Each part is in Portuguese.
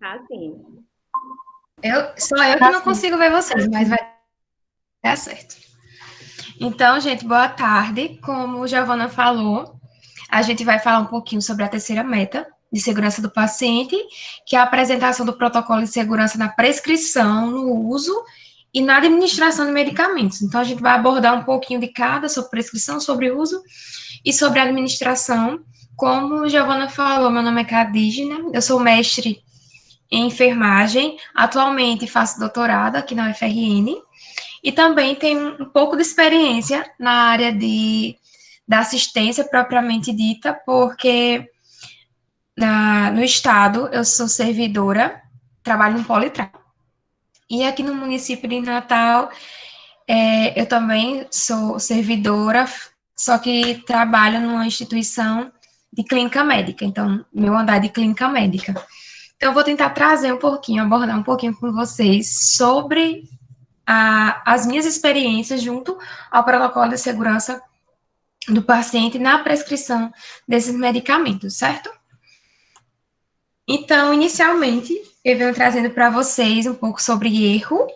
Tá sim. Só eu que não consigo ver vocês, mas vai dar certo. Então, gente, boa tarde. Como Giovana falou, a gente vai falar um pouquinho sobre a terceira meta de segurança do paciente, que é a apresentação do protocolo de segurança na prescrição, no uso e na administração de medicamentos. Então, a gente vai abordar um pouquinho de cada, sobre prescrição, sobre uso e sobre administração. Como Giovana falou, meu nome é Cadígena, eu sou mestre em enfermagem, atualmente faço doutorado aqui na UFRN, e também tenho um pouco de experiência na área da assistência propriamente dita, porque no estado eu sou servidora, trabalho no Politran. E aqui no município de Natal, eu também sou servidora, só que trabalho numa instituição de clínica médica, então, meu andar de clínica médica. Então, eu vou tentar trazer um pouquinho, abordar um pouquinho com vocês sobre as minhas experiências junto ao protocolo de segurança do paciente na prescrição desses medicamentos, certo? Então, inicialmente, eu venho trazendo para vocês um pouco sobre erro,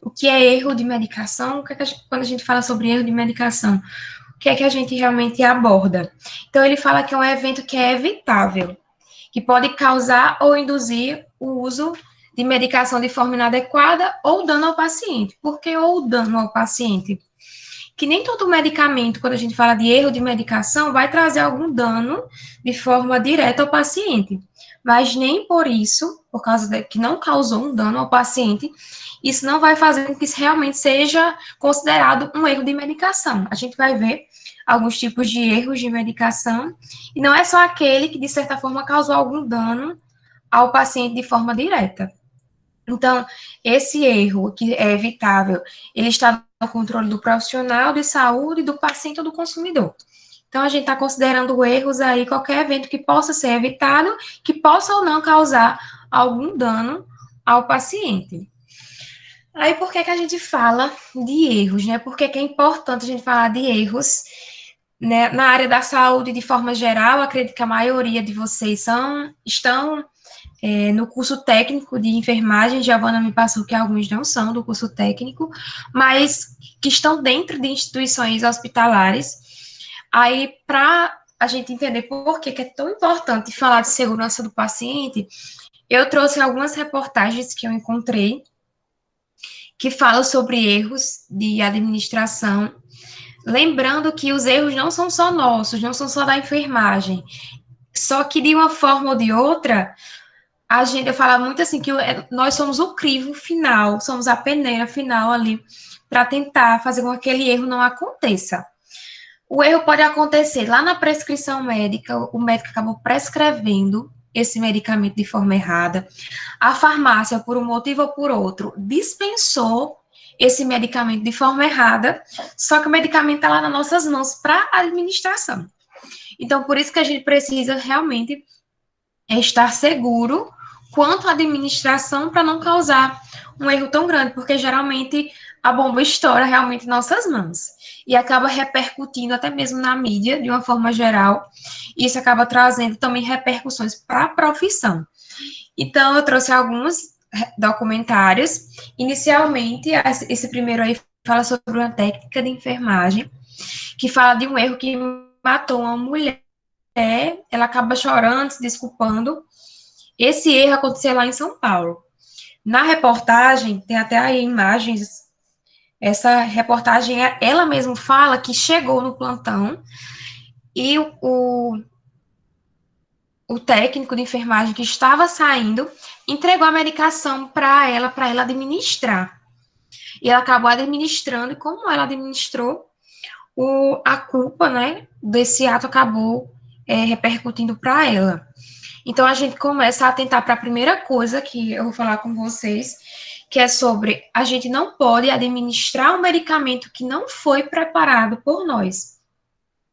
o que é erro de medicação, quando a gente fala sobre erro de medicação, o que é que a gente realmente aborda. Então, ele fala que é um evento que é evitável, que pode causar ou induzir o uso de medicação de forma inadequada ou dano ao paciente. Por que ou dano ao paciente? Que nem todo medicamento, quando a gente fala de erro de medicação, vai trazer algum dano de forma direta ao paciente. Mas nem por isso, por causa de que não causou um dano ao paciente, isso não vai fazer com que isso realmente seja considerado um erro de medicação. A gente vai ver alguns tipos de erros de medicação, e não é só aquele que, de certa forma, causou algum dano ao paciente de forma direta. Então, esse erro que é evitável, ele está no controle do profissional de saúde, do paciente ou do consumidor. Então, a gente está considerando erros aí, qualquer evento que possa ser evitado, que possa ou não causar algum dano ao paciente. Aí, por que a gente fala de erros, né? Por que é importante a gente falar de erros, né? Na área da saúde, de forma geral, acredito que a maioria de vocês estão no curso técnico de enfermagem. Giovana me passou que alguns não são do curso técnico, mas que estão dentro de instituições hospitalares. Aí, para a gente entender por que é tão importante falar de segurança do paciente, eu trouxe algumas reportagens que eu encontrei que falam sobre erros de administração. Lembrando que os erros não são só nossos, não são só da enfermagem. Só que de uma forma ou de outra, eu falo muito assim que nós somos o crivo final, somos a peneira final ali para tentar fazer com que aquele erro não aconteça. O erro pode acontecer lá na prescrição médica, o médico acabou prescrevendo esse medicamento de forma errada, a farmácia, por um motivo ou por outro, dispensou esse medicamento de forma errada, só que o medicamento está lá nas nossas mãos para administração. Então, por isso que a gente precisa realmente estar seguro quanto à administração para não causar um erro tão grande, porque geralmente a bomba estoura realmente em nossas mãos e acaba repercutindo até mesmo na mídia de uma forma geral, e isso acaba trazendo também repercussões para a profissão. Então, eu trouxe alguns documentários. Inicialmente, esse primeiro aí fala sobre uma técnica de enfermagem que fala de um erro que matou uma mulher, ela acaba chorando, se desculpando. Esse erro aconteceu lá em São Paulo. Na reportagem, tem até aí imagens. Essa reportagem, ela mesma fala que chegou no plantão e o técnico de enfermagem que estava saindo entregou a medicação para ela administrar. E ela acabou administrando, e como ela administrou, a culpa, né, desse ato acabou repercutindo para ela. Então, a gente começa a atentar para a primeira coisa que eu vou falar com vocês, que é sobre a gente não pode administrar um medicamento que não foi preparado por nós.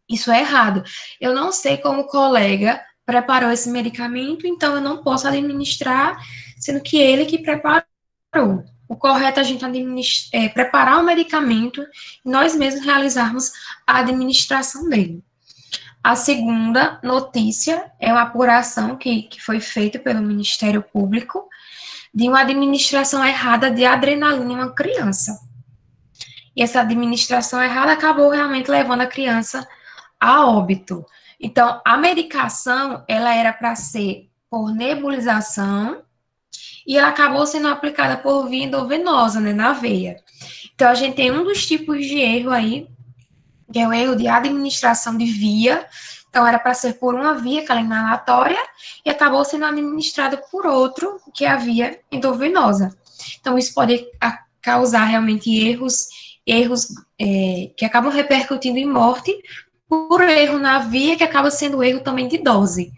Isso é errado. Eu não sei como o colega preparou esse medicamento, então eu não posso administrar, sendo que ele que preparou. O correto é a gente preparar o medicamento e nós mesmos realizarmos a administração dele. A segunda notícia é uma apuração que foi feita pelo Ministério Público de uma administração errada de adrenalina em uma criança. E essa administração errada acabou realmente levando a criança a óbito. Então, a medicação, ela era para ser por nebulização e ela acabou sendo aplicada por via endovenosa, né, na veia. Então, a gente tem um dos tipos de erro aí, que é o erro de administração de via. Então, era para ser por uma via, aquela inalatória, e acabou sendo administrada por outro, que é a via endovenosa. Então, isso pode causar realmente erros que acabam repercutindo em morte, por erro na via, que acaba sendo erro também de dose.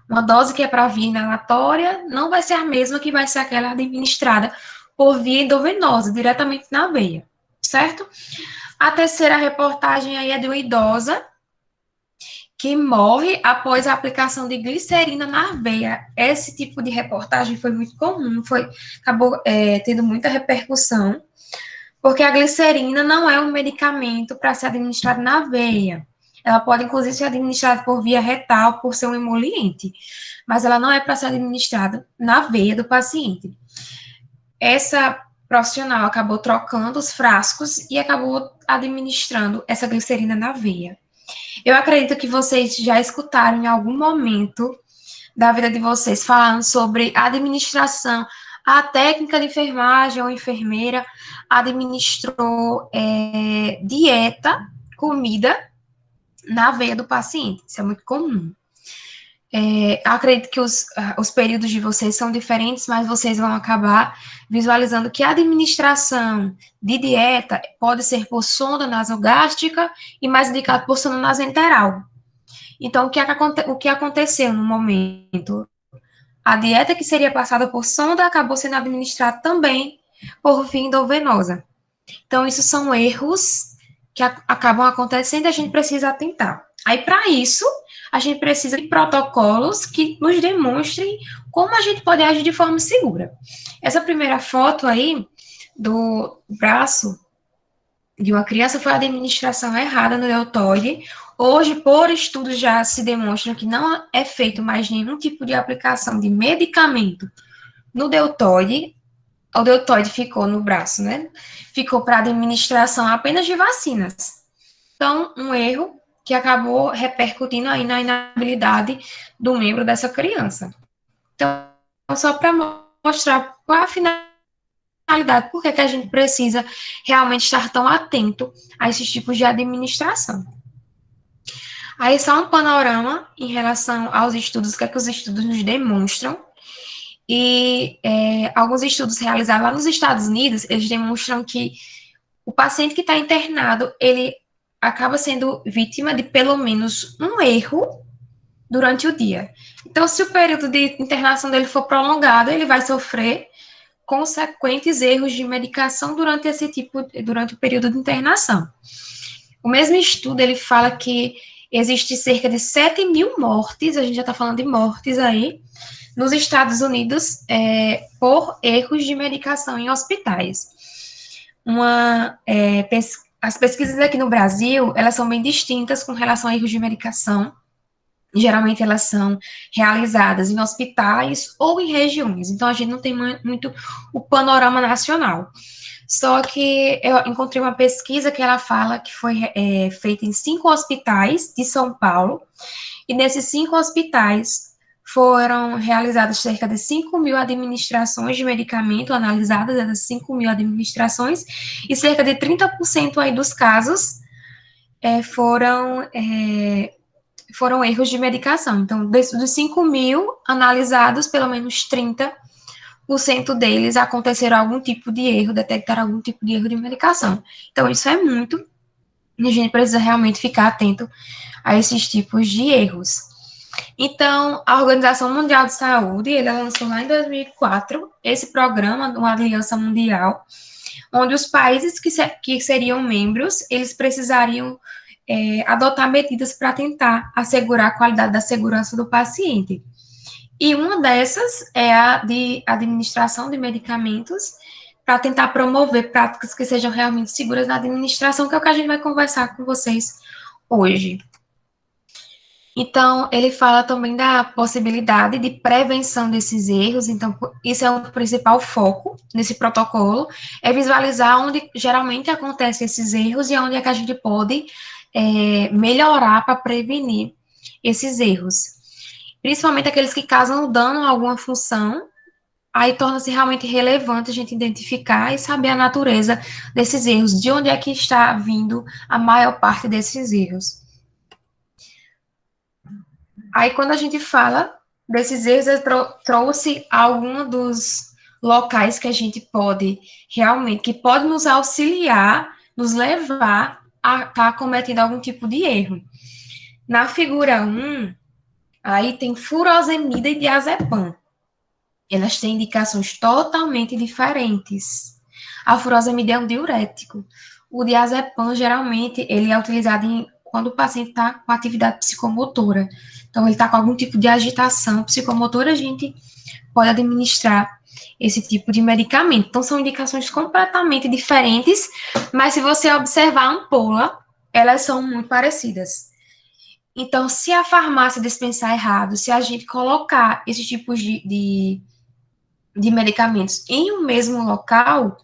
Uma dose que é para via inalatória não vai ser a mesma que vai ser aquela administrada por via endovenosa, diretamente na veia, certo? A terceira reportagem aí é de uma idosa que morre após a aplicação de glicerina na veia. Esse tipo de reportagem foi muito comum, acabou tendo muita repercussão, porque a glicerina não é um medicamento para ser administrado na veia. Ela pode, inclusive, ser administrada por via retal, por ser um emoliente, mas ela não é para ser administrada na veia do paciente. Essa profissional acabou trocando os frascos e acabou administrando essa glicerina na veia. Eu acredito que vocês já escutaram em algum momento da vida de vocês falando sobre administração. A técnica de enfermagem ou enfermeira administrou dieta, comida na veia do paciente. Isso é muito comum. Acredito que os períodos de vocês são diferentes, mas vocês vão acabar visualizando que a administração de dieta pode ser por sonda nasogástrica e mais indicado por sonda nasoenteral. Então, o que aconteceu no momento? A dieta que seria passada por sonda acabou sendo administrada também por via endovenosa. Então, isso são erros que acabam acontecendo e a gente precisa atentar. Aí, para isso, a gente precisa de protocolos que nos demonstrem como a gente pode agir de forma segura. Essa primeira foto aí do braço de uma criança foi a administração errada no deltoide. Hoje, por estudos, já se demonstra que não é feito mais nenhum tipo de aplicação de medicamento no deltoide. O deltoide ficou no braço, né? Ficou para administração apenas de vacinas. Então, um erro que acabou repercutindo aí na inabilidade do membro dessa criança. Então, só para mostrar qual é a finalidade, por que a gente precisa realmente estar tão atento a esses tipos de administração. Aí, só um panorama em relação aos estudos, o que é que os estudos nos demonstram. E alguns estudos realizados lá nos Estados Unidos, eles demonstram que o paciente que está internado, ele acaba sendo vítima de pelo menos um erro durante o dia. Então, se o período de internação dele for prolongado, ele vai sofrer consequentes erros de medicação durante o período de internação. O mesmo estudo, ele fala que existe cerca de 7.000 mortes, a gente já está falando de mortes aí, nos Estados Unidos, por erros de medicação em hospitais. As pesquisas aqui no Brasil, elas são bem distintas com relação a erros de medicação. Geralmente, elas são realizadas em hospitais ou em regiões. Então, a gente não tem muito o panorama nacional. Só que eu encontrei uma pesquisa que ela fala que foi feita em 5 hospitais de São Paulo. E nesses 5 hospitais foram realizadas cerca de 5.000 administrações de medicamento, analisadas essas 5.000 administrações, e cerca de 30% aí dos casos foram erros de medicação. Então, dos 5.000 analisados, pelo menos 30% deles aconteceram algum tipo de erro, detectaram algum tipo de erro de medicação. Então, isso é muito, e a gente precisa realmente ficar atento a esses tipos de erros. Então, a Organização Mundial de Saúde, ele lançou lá em 2004 esse programa, uma aliança mundial, onde os países que seriam membros, eles precisariam adotar medidas para tentar assegurar a qualidade da segurança do paciente. E uma dessas é a de administração de medicamentos, para tentar promover práticas que sejam realmente seguras na administração, que é o que a gente vai conversar com vocês hoje. Então, ele fala também da possibilidade de prevenção desses erros. Então, isso é o principal foco nesse protocolo, é visualizar onde geralmente acontecem esses erros e onde é que a gente pode melhorar para prevenir esses erros. Principalmente aqueles que causam dano a alguma função, aí torna-se realmente relevante a gente identificar e saber a natureza desses erros, de onde é que está vindo a maior parte desses erros. Aí, quando a gente fala desses erros, eu trouxe alguns dos locais que a gente pode realmente, que pode nos auxiliar, nos levar a estar cometendo algum tipo de erro. Na figura 1, aí tem furosemida e diazepam. Elas têm indicações totalmente diferentes. A furosemida é um diurético. O diazepam, geralmente, ele é utilizado quando o paciente está com atividade psicomotora. Então, ele está com algum tipo de agitação psicomotora, a gente pode administrar esse tipo de medicamento. Então, são indicações completamente diferentes, mas se você observar a ampola, elas são muito parecidas. Então, se a farmácia dispensar errado, se a gente colocar esses tipos de medicamentos em um mesmo local,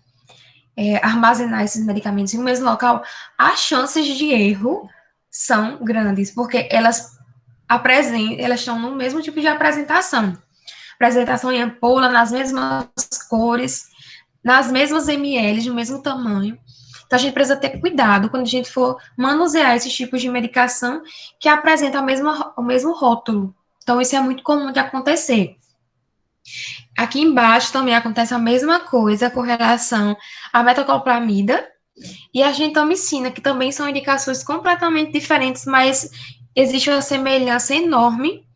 armazenar esses medicamentos em um mesmo local, as chances de erro são grandes, porque elas estão no mesmo tipo de apresentação. Apresentação em ampola, nas mesmas cores, nas mesmas ml, do mesmo tamanho. Então, a gente precisa ter cuidado quando a gente for manusear esses tipos de medicação que apresentam o mesmo rótulo. Então, isso é muito comum de acontecer. Aqui embaixo também acontece a mesma coisa com relação à metoclopramida e a gentamicina, que também são indicações completamente diferentes, mas existe uma semelhança enorme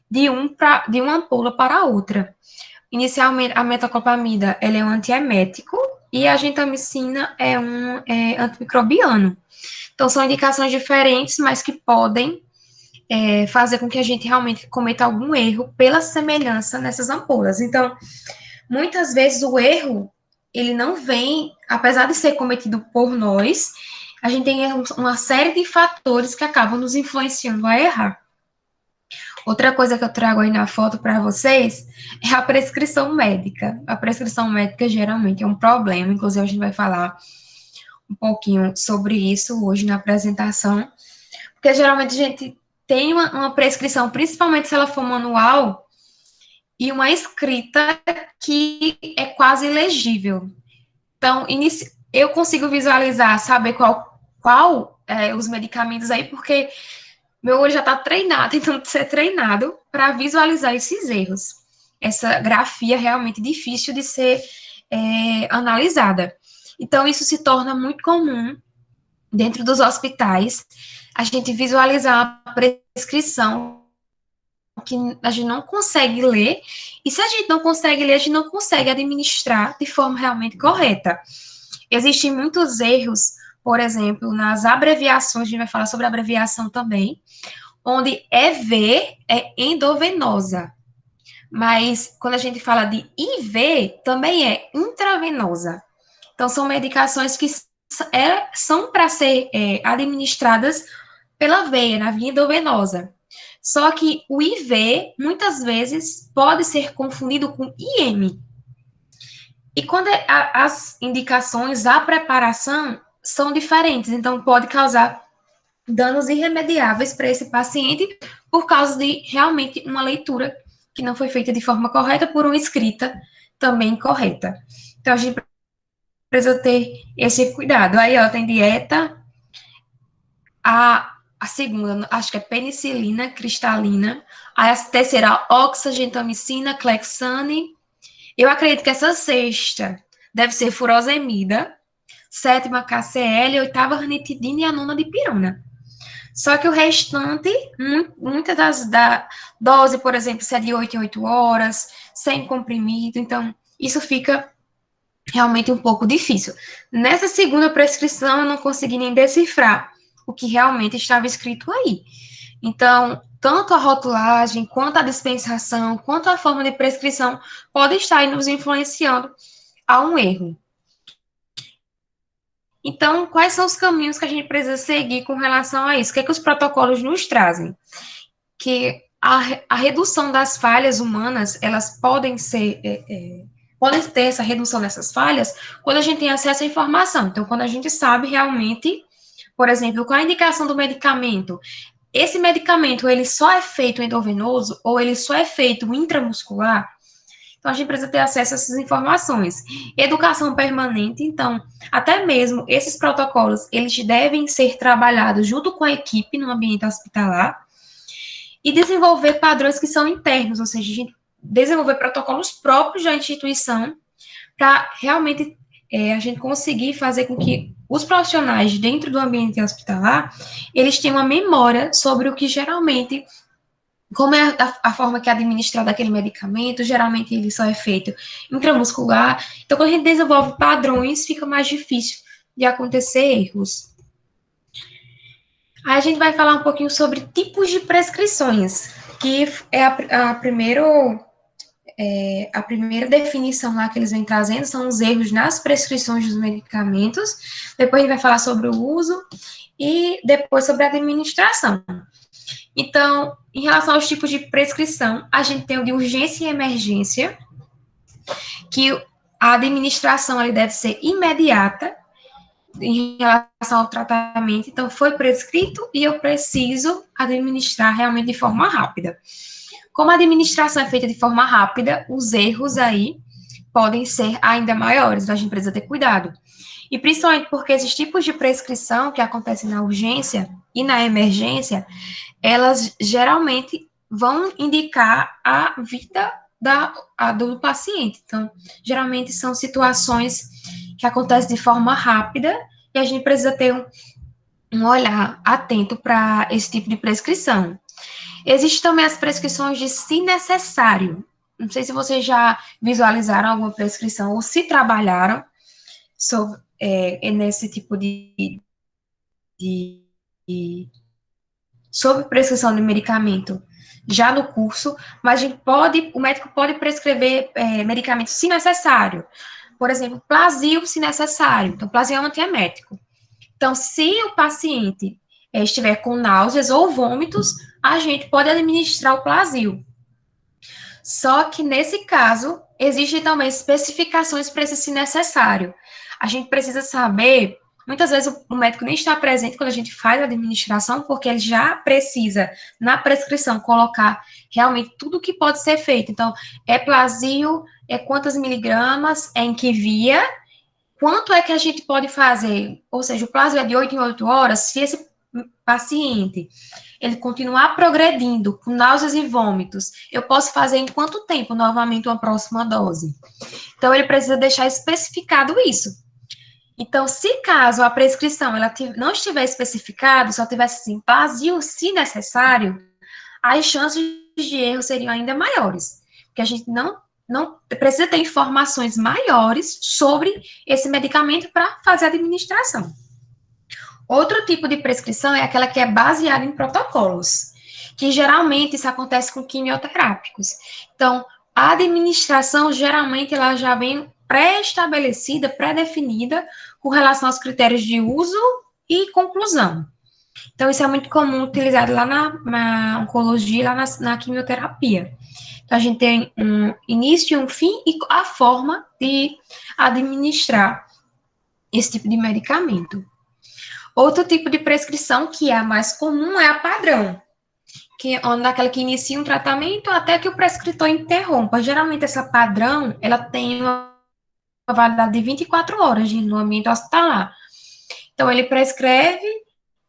de uma ampola para a outra. Inicialmente, a metoclopramida ela é um antiemético e a gentamicina é um antimicrobiano. Então, são indicações diferentes, mas que podem fazer com que a gente realmente cometa algum erro pela semelhança nessas ampolas. Então, muitas vezes o erro, ele não vem, apesar de ser cometido por nós, a gente tem uma série de fatores que acabam nos influenciando a errar. Outra coisa que eu trago aí na foto para vocês é a prescrição médica. A prescrição médica geralmente é um problema, inclusive a gente vai falar um pouquinho sobre isso hoje na apresentação, porque geralmente a gente tem uma prescrição, principalmente se ela for manual, e uma escrita que é quase ilegível. Então, eu consigo visualizar, saber qual os medicamentos aí, porque meu olho já está treinado, tentando ser treinado para visualizar esses erros. Essa grafia é realmente difícil de ser analisada. Então, isso se torna muito comum dentro dos hospitais, a gente visualizar a prescrição que a gente não consegue ler, e se a gente não consegue ler, a gente não consegue administrar de forma realmente correta. Existem muitos erros, por exemplo, nas abreviações, a gente vai falar sobre abreviação também, onde EV é endovenosa, mas quando a gente fala de IV, também é intravenosa. Então, são medicações que são para ser administradas pela veia, na via endovenosa. Só que o IV, muitas vezes, pode ser confundido com IM. E quando as indicações, a preparação são diferentes, então pode causar danos irremediáveis para esse paciente por causa de realmente uma leitura que não foi feita de forma correta por uma escrita também correta. Então a gente precisa ter esse cuidado. Aí, ó, tem dieta, a segunda, acho que é penicilina cristalina, aí a terceira, oxagentamicina, clexane. Eu acredito que essa sexta deve ser furosemida, sétima KCL, oitava ranitidina e a nona dipirona. Só que o restante, muitas da dose, por exemplo, se é de 8 em 8 horas, sem comprimido, então isso fica realmente um pouco difícil. Nessa segunda prescrição, eu não consegui nem decifrar o que realmente estava escrito aí. Então, tanto a rotulagem, quanto a dispensação, quanto a forma de prescrição pode estar aí nos influenciando a um erro. Então, quais são os caminhos que a gente precisa seguir com relação a isso? O que é que os protocolos nos trazem? que a redução das falhas humanas, elas podem podem ter essa redução dessas falhas quando a gente tem acesso à informação. Então, quando a gente sabe realmente, por exemplo, qual a indicação do medicamento, esse medicamento, ele só é feito endovenoso ou ele só é feito intramuscular, então a gente precisa ter acesso a essas informações. Educação permanente, então, até mesmo esses protocolos, eles devem ser trabalhados junto com a equipe no ambiente hospitalar e desenvolver padrões que são internos, ou seja, a gente desenvolver protocolos próprios da instituição para realmente a gente conseguir fazer com que os profissionais dentro do ambiente hospitalar, eles tenham uma memória sobre o que geralmente, como é a forma que é administrado aquele medicamento, geralmente ele só é feito intramuscular. Então, quando a gente desenvolve padrões, fica mais difícil de acontecer erros. Aí a gente vai falar um pouquinho sobre tipos de prescrições, que é a primeira definição lá que eles vêm trazendo, são os erros nas prescrições dos medicamentos. Depois a gente vai falar sobre o uso e depois sobre a administração. Então, em relação aos tipos de prescrição, a gente tem o de urgência e emergência, que a administração ali deve ser imediata em relação ao tratamento. Então, foi prescrito e eu preciso administrar realmente de forma rápida. Como a administração é feita de forma rápida, os erros aí podem ser ainda maiores, então a gente precisa ter cuidado. E principalmente porque esses tipos de prescrição que acontecem na urgência e na emergência, elas geralmente vão indicar a vida do paciente. Então, geralmente são situações que acontecem de forma rápida e a gente precisa ter um olhar atento para esse tipo de prescrição. Existem também as prescrições de se necessário. Não sei se vocês já visualizaram alguma prescrição ou se trabalharam nesse tipo de sobre prescrição de medicamento já no curso, mas o médico pode prescrever medicamentos se necessário. Por exemplo, Plasil se necessário. Então, Plasil é um antiemético. Então, se o paciente estiver com náuseas ou vômitos, a gente pode administrar o Plasil. Só que, nesse caso, existem também especificações para esse se necessário. A gente precisa saber, muitas vezes o médico nem está presente quando a gente faz a administração, porque ele já precisa, na prescrição, colocar realmente tudo o que pode ser feito. Então, é Plasil, é quantas miligramas, é em que via, quanto é que a gente pode fazer? Ou seja, o Plasil é de 8 em 8 horas, se esse paciente ele continuar progredindo com náuseas e vômitos, eu posso fazer em quanto tempo novamente uma próxima dose? Então, ele precisa deixar especificado isso. Então, se caso a prescrição ela não estiver especificado, só tivesse assim, vazio se necessário, as chances de erro seriam ainda maiores, porque a gente não precisa ter informações maiores sobre esse medicamento para fazer a administração. Outro tipo de prescrição é aquela que é baseada em protocolos, que geralmente isso acontece com quimioterápicos. Então, a administração, geralmente, ela já vem pré-estabelecida, pré-definida, com relação aos critérios de uso e conclusão. Então, isso é muito comum utilizado lá na oncologia, lá na quimioterapia. Então, a gente tem um início e um fim e a forma de administrar esse tipo de medicamento. Outro tipo de prescrição, que é a mais comum, é a padrão, que é daquela que inicia um tratamento até que o prescritor interrompa. Geralmente, essa padrão, ela tem uma validade de 24 horas no ambiente hospitalar. Então, ele prescreve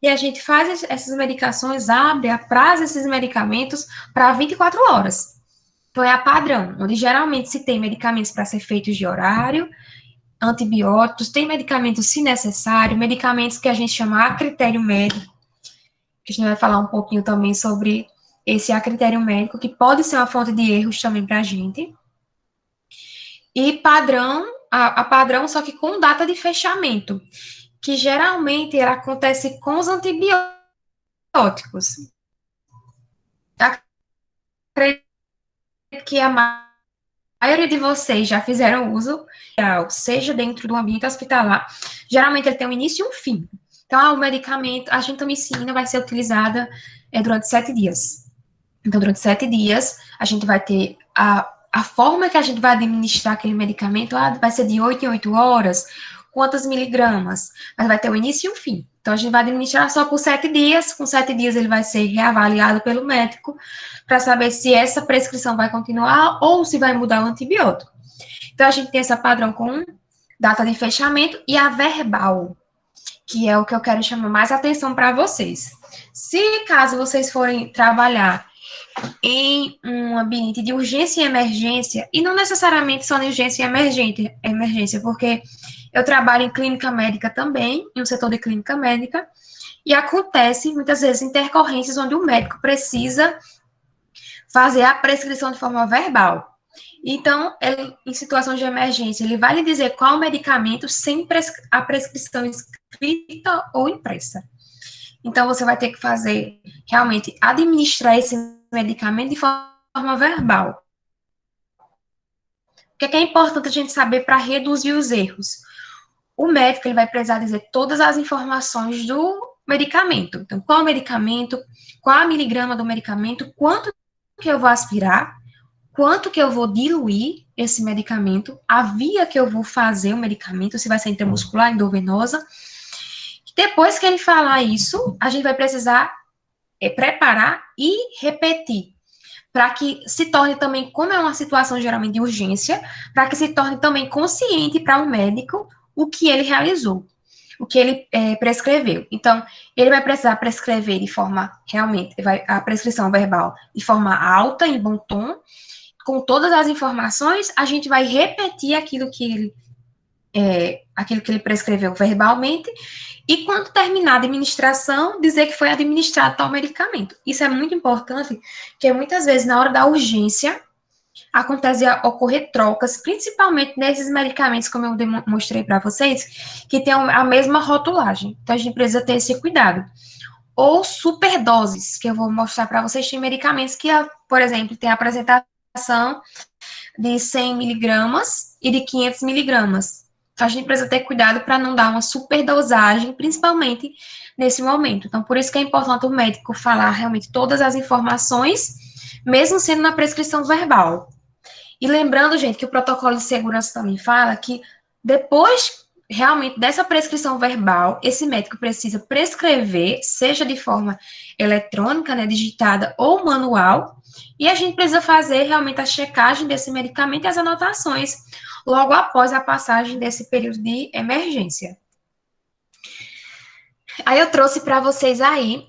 e a gente faz essas medicações, abre, apraza esses medicamentos para 24 horas. Então, é a padrão, onde geralmente se tem medicamentos para ser feitos de horário, antibióticos, tem medicamentos se necessário, medicamentos que a gente chama a critério médico, que a gente vai falar um pouquinho também sobre esse a critério médico, que pode ser uma fonte de erros também para a gente. E padrão, a padrão, só que com data de fechamento, que geralmente ela acontece com os antibióticos. Acredito que a maioria de vocês já fizeram uso, seja dentro do ambiente hospitalar, geralmente ele tem um início e um fim. Então, o medicamento, a gentamicina vai ser utilizada durante 7 dias. Então, durante 7 dias, a gente vai ter a forma que a gente vai administrar aquele medicamento, vai ser de 8 em 8 horas, quantas miligramas, mas vai ter o início e o fim. Então, a gente vai administrar só por 7 dias, com 7 dias ele vai ser reavaliado pelo médico, para saber se essa prescrição vai continuar ou se vai mudar o antibiótico. Então, a gente tem essa padrão com data de fechamento e a verbal, que é o que eu quero chamar mais atenção para vocês. Se caso vocês forem trabalhar em um ambiente de urgência e emergência, e não necessariamente só de urgência e emergência, porque eu trabalho em clínica médica também, em um setor de clínica médica, e acontece muitas vezes intercorrências onde o médico precisa fazer a prescrição de forma verbal. Então, ele, em situação de emergência, ele vai lhe dizer qual medicamento sem a prescrição escrita ou impressa. Então, você vai ter que fazer, realmente, administrar esse medicamento de forma verbal. O que é importante a gente saber para reduzir os erros? O médico ele vai precisar dizer todas as informações do medicamento. Então, qual o medicamento, qual a miligrama do medicamento, quanto que eu vou aspirar, quanto que eu vou diluir esse medicamento, a via que eu vou fazer o medicamento, se vai ser intramuscular, endovenosa. Depois que ele falar isso, a gente vai precisar preparar e repetir, para que se torne também, como é uma situação geralmente de urgência, para que se torne também consciente para o médico o que ele realizou, o que ele prescreveu. Então, ele vai precisar prescrever de forma, realmente, a prescrição verbal de forma alta, em bom tom, com todas as informações, a gente vai repetir aquilo que ele prescreveu verbalmente, e quando terminar a administração, dizer que foi administrado tal medicamento. Isso é muito importante, porque muitas vezes, na hora da urgência, acontece a ocorrer trocas, principalmente nesses medicamentos, como eu mostrei para vocês, que tem a mesma rotulagem. Então, a gente precisa ter esse cuidado. Ou superdoses, que eu vou mostrar para vocês, tem medicamentos que, por exemplo, tem a apresentação de 100 miligramas e de 500 miligramas. Então, a gente precisa ter cuidado para não dar uma superdosagem, principalmente nesse momento. Então, por isso que é importante o médico falar realmente todas as informações, mesmo sendo na prescrição verbal. E lembrando, gente, que o protocolo de segurança também fala que depois, realmente, dessa prescrição verbal, esse médico precisa prescrever, seja de forma eletrônica, né, digitada ou manual, e a gente precisa fazer realmente a checagem desse medicamento e as anotações logo após a passagem desse período de emergência. Aí eu trouxe para vocês aí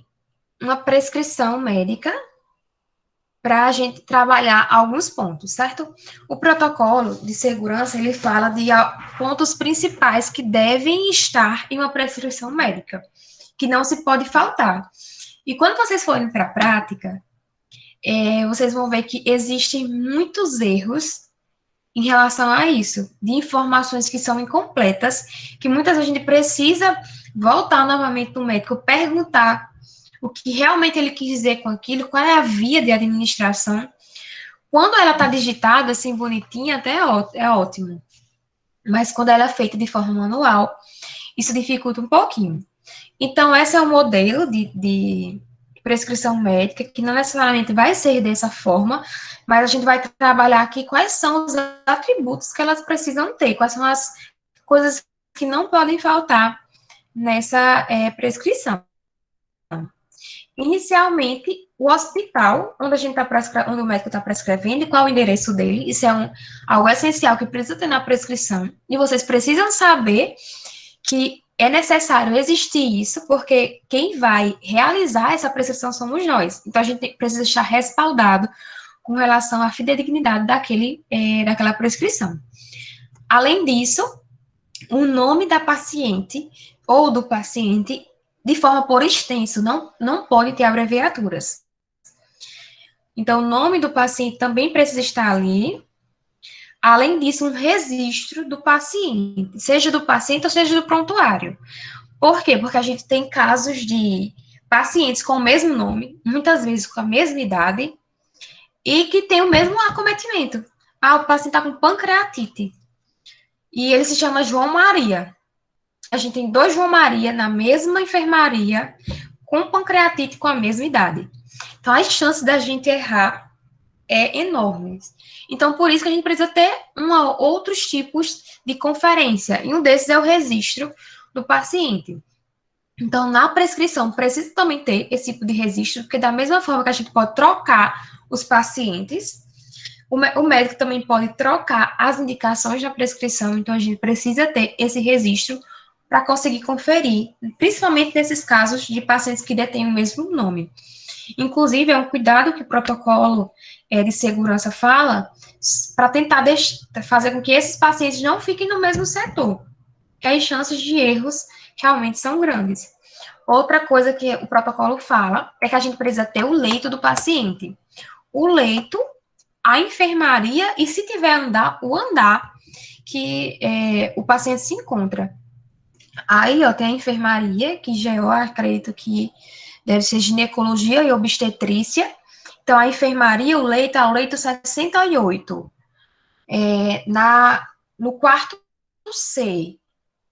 uma prescrição médica para a gente trabalhar alguns pontos, certo? O protocolo de segurança, ele fala de pontos principais que devem estar em uma prescrição médica, que não se pode faltar. E quando vocês forem para a prática, vocês vão ver que existem muitos erros em relação a isso, de informações que são incompletas, que muitas vezes a gente precisa voltar novamente no médico, perguntar o que realmente ele quis dizer com aquilo, qual é a via de administração. Quando ela está digitada, assim, bonitinha, até é ótimo. Mas quando ela é feita de forma manual, isso dificulta um pouquinho. Então, esse é o modelo de prescrição médica, que não necessariamente vai ser dessa forma, mas a gente vai trabalhar aqui quais são os atributos que elas precisam ter, quais são as coisas que não podem faltar nessa prescrição. Inicialmente, o hospital, onde onde o médico está prescrevendo e qual o endereço dele, isso é algo essencial que precisa ter na prescrição. E vocês precisam saber que é necessário existir isso, porque quem vai realizar essa prescrição somos nós. Então, a gente precisa estar respaldado com relação à fidedignidade daquela prescrição. Além disso, o nome da paciente ou do paciente de forma por extenso, não pode ter abreviaturas. Então, o nome do paciente também precisa estar ali. Além disso, um registro do paciente, seja do paciente ou seja do prontuário. Por quê? Porque a gente tem casos de pacientes com o mesmo nome, muitas vezes com a mesma idade, e que tem o mesmo acometimento. O paciente está com pancreatite. E ele se chama João Maria. A gente tem 2 João Maria na mesma enfermaria, com pancreatite com a mesma idade. Então, as chances da gente errar é enormes. Então, por isso que a gente precisa ter outros tipos de conferência. E um desses é o registro do paciente. Então, na prescrição, precisa também ter esse tipo de registro, porque da mesma forma que a gente pode trocar os pacientes, o médico também pode trocar as indicações da prescrição, então a gente precisa ter esse registro para conseguir conferir, principalmente nesses casos de pacientes que detêm o mesmo nome. Inclusive, é um cuidado que o protocolo de segurança fala para tentar fazer com que esses pacientes não fiquem no mesmo setor, que as chances de erros realmente são grandes. Outra coisa que o protocolo fala é que a gente precisa ter o leito do paciente. O leito, a enfermaria e, se tiver andar, o andar que o paciente se encontra. Aí, ó, tem a enfermaria, que já eu acredito que deve ser ginecologia e obstetrícia. Então, a enfermaria, o leito é o leito 68. No quarto C.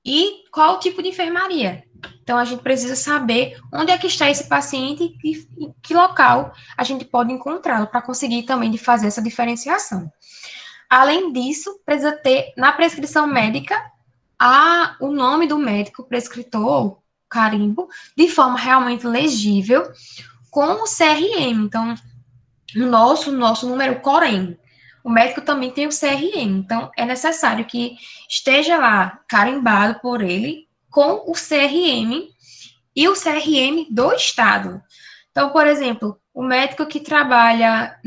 E qual o tipo de enfermaria? Então, a gente precisa saber onde é que está esse paciente e em que local a gente pode encontrá-lo para conseguir também fazer essa diferenciação. Além disso, precisa ter na prescrição médica o nome do médico prescritor, carimbo, de forma realmente legível, com o CRM. Então, nosso número COREM. O médico também tem o CRM, então é necessário que esteja lá carimbado por ele com o CRM e o CRM do estado. Então, por exemplo, o médico que trabalha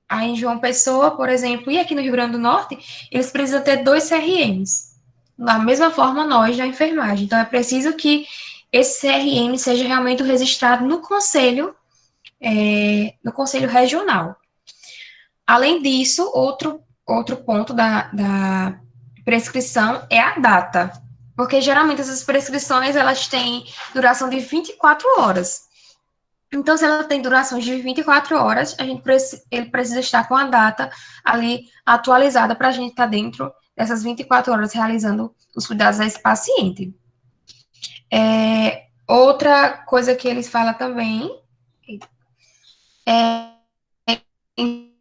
aí em João Pessoa, por exemplo, e aqui no Rio Grande do Norte, eles precisam ter 2 CRMs. Da mesma forma, nós da enfermagem. Então, é preciso que esse CRM seja realmente registrado no conselho regional. Além disso, outro ponto da prescrição é a data, porque geralmente essas prescrições elas têm duração de 24 horas. Então, se ela tem duração de 24 horas, ele precisa estar com a data ali atualizada para a gente estar dentro dessas 24 horas realizando os cuidados a esse paciente. Outra coisa que eles falam também é em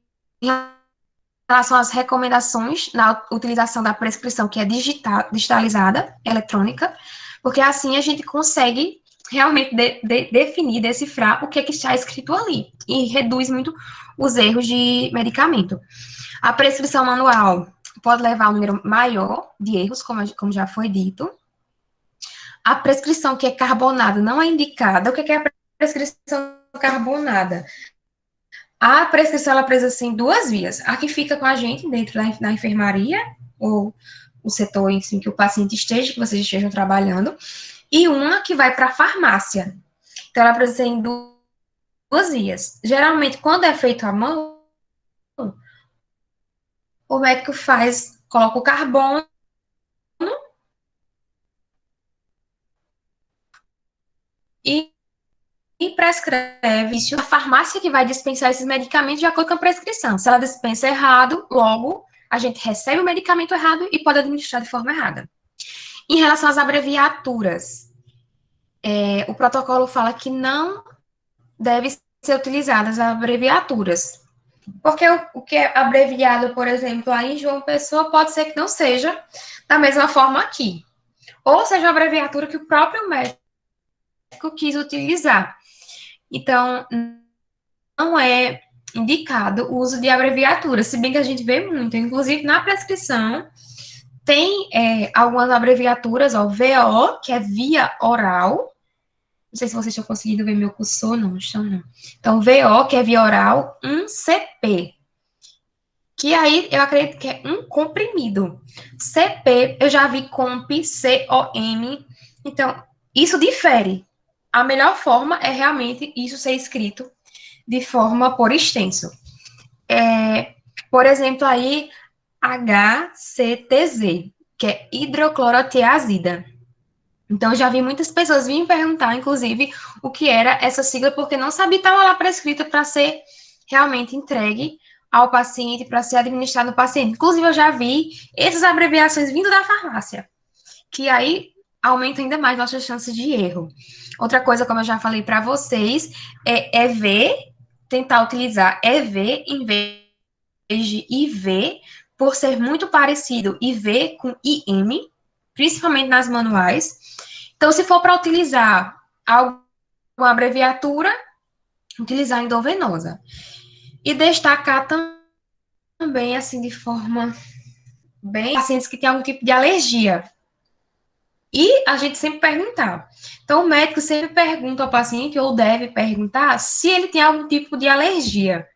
relação às recomendações na utilização da prescrição que é digitalizada, eletrônica, porque assim a gente consegue realmente definir, decifrar o que é que está escrito ali e reduz muito os erros de medicamento. A prescrição manual pode levar a um número maior de erros, como já foi dito. A prescrição que é carbonada não é indicada. O que é a prescrição carbonada? A prescrição, ela precisa ser em 2 vias. A que fica com a gente dentro da enfermaria, ou o setor em que o paciente esteja, que vocês estejam trabalhando, e uma que vai para a farmácia. Então, ela precisa ser em 2 vias. Geralmente, quando é feito à mão, o médico coloca o carbono e prescreve isso. A farmácia que vai dispensar esses medicamentos de acordo com a prescrição. Se ela dispensa errado, logo a gente recebe o medicamento errado e pode administrar de forma errada. Em relação às abreviaturas, o protocolo fala que não deve ser utilizadas abreviaturas. Porque o que é abreviado, por exemplo, aí em João Pessoa, pode ser que não seja da mesma forma aqui. Ou seja, a abreviatura que o próprio médico quis utilizar. Então, não é indicado o uso de abreviaturas, se bem que a gente vê muito, inclusive na prescrição, tem algumas abreviaturas, ó, VO, que é via oral, não sei se vocês estão conseguindo ver meu cursor, não estão, não. Então, VO, que é via oral, um CP, que aí eu acredito que é um comprimido. CP, eu já vi COMP, COM, então, isso difere. A melhor forma é realmente isso ser escrito de forma por extenso. Por exemplo, aí, HCTZ, que é hidroclorotiazida. Então, eu já vi muitas pessoas virem perguntar, inclusive, o que era essa sigla, porque não sabia que estava lá prescrita para ser realmente entregue ao paciente, para ser administrado no paciente. Inclusive, eu já vi essas abreviações vindo da farmácia, que aí aumenta ainda mais nossas chances de erro. Outra coisa, como eu já falei para vocês, é EV tentar utilizar EV em vez de IV, por ser muito parecido IV com IM, principalmente nas manuais. Então, se for para utilizar alguma abreviatura, utilizar endovenosa. E destacar também, assim, de forma bem, pacientes que têm algum tipo de alergia. E a gente sempre perguntar. Então, o médico sempre pergunta ao paciente, ou deve perguntar, se ele tem algum tipo de alergia.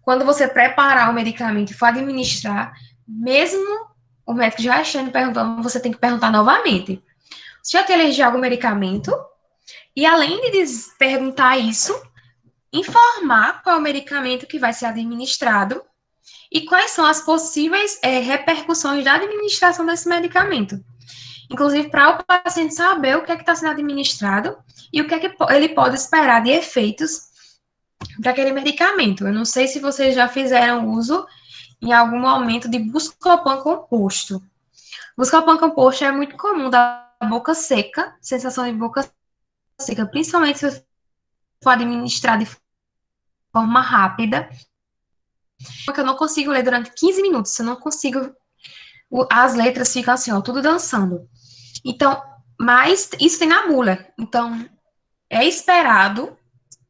Quando você preparar o medicamento e for administrar, mesmo o médico já estando perguntando, você tem que perguntar novamente. Se já tem alergia a algum medicamento, e além de perguntar isso, informar qual é o medicamento que vai ser administrado e quais são as possíveis repercussões da administração desse medicamento. Inclusive, para o paciente saber o que é que está sendo administrado e o que é que ele pode esperar de efeitos para aquele medicamento. Eu não sei se vocês já fizeram uso em algum momento de Buscopan composto. Buscopan composto é muito comum da boca seca, sensação de boca seca, principalmente se for administrar de forma rápida, porque eu não consigo ler durante 15 minutos, eu não consigo, as letras ficam assim, ó, tudo dançando. Então, mas isso tem na bula, então é esperado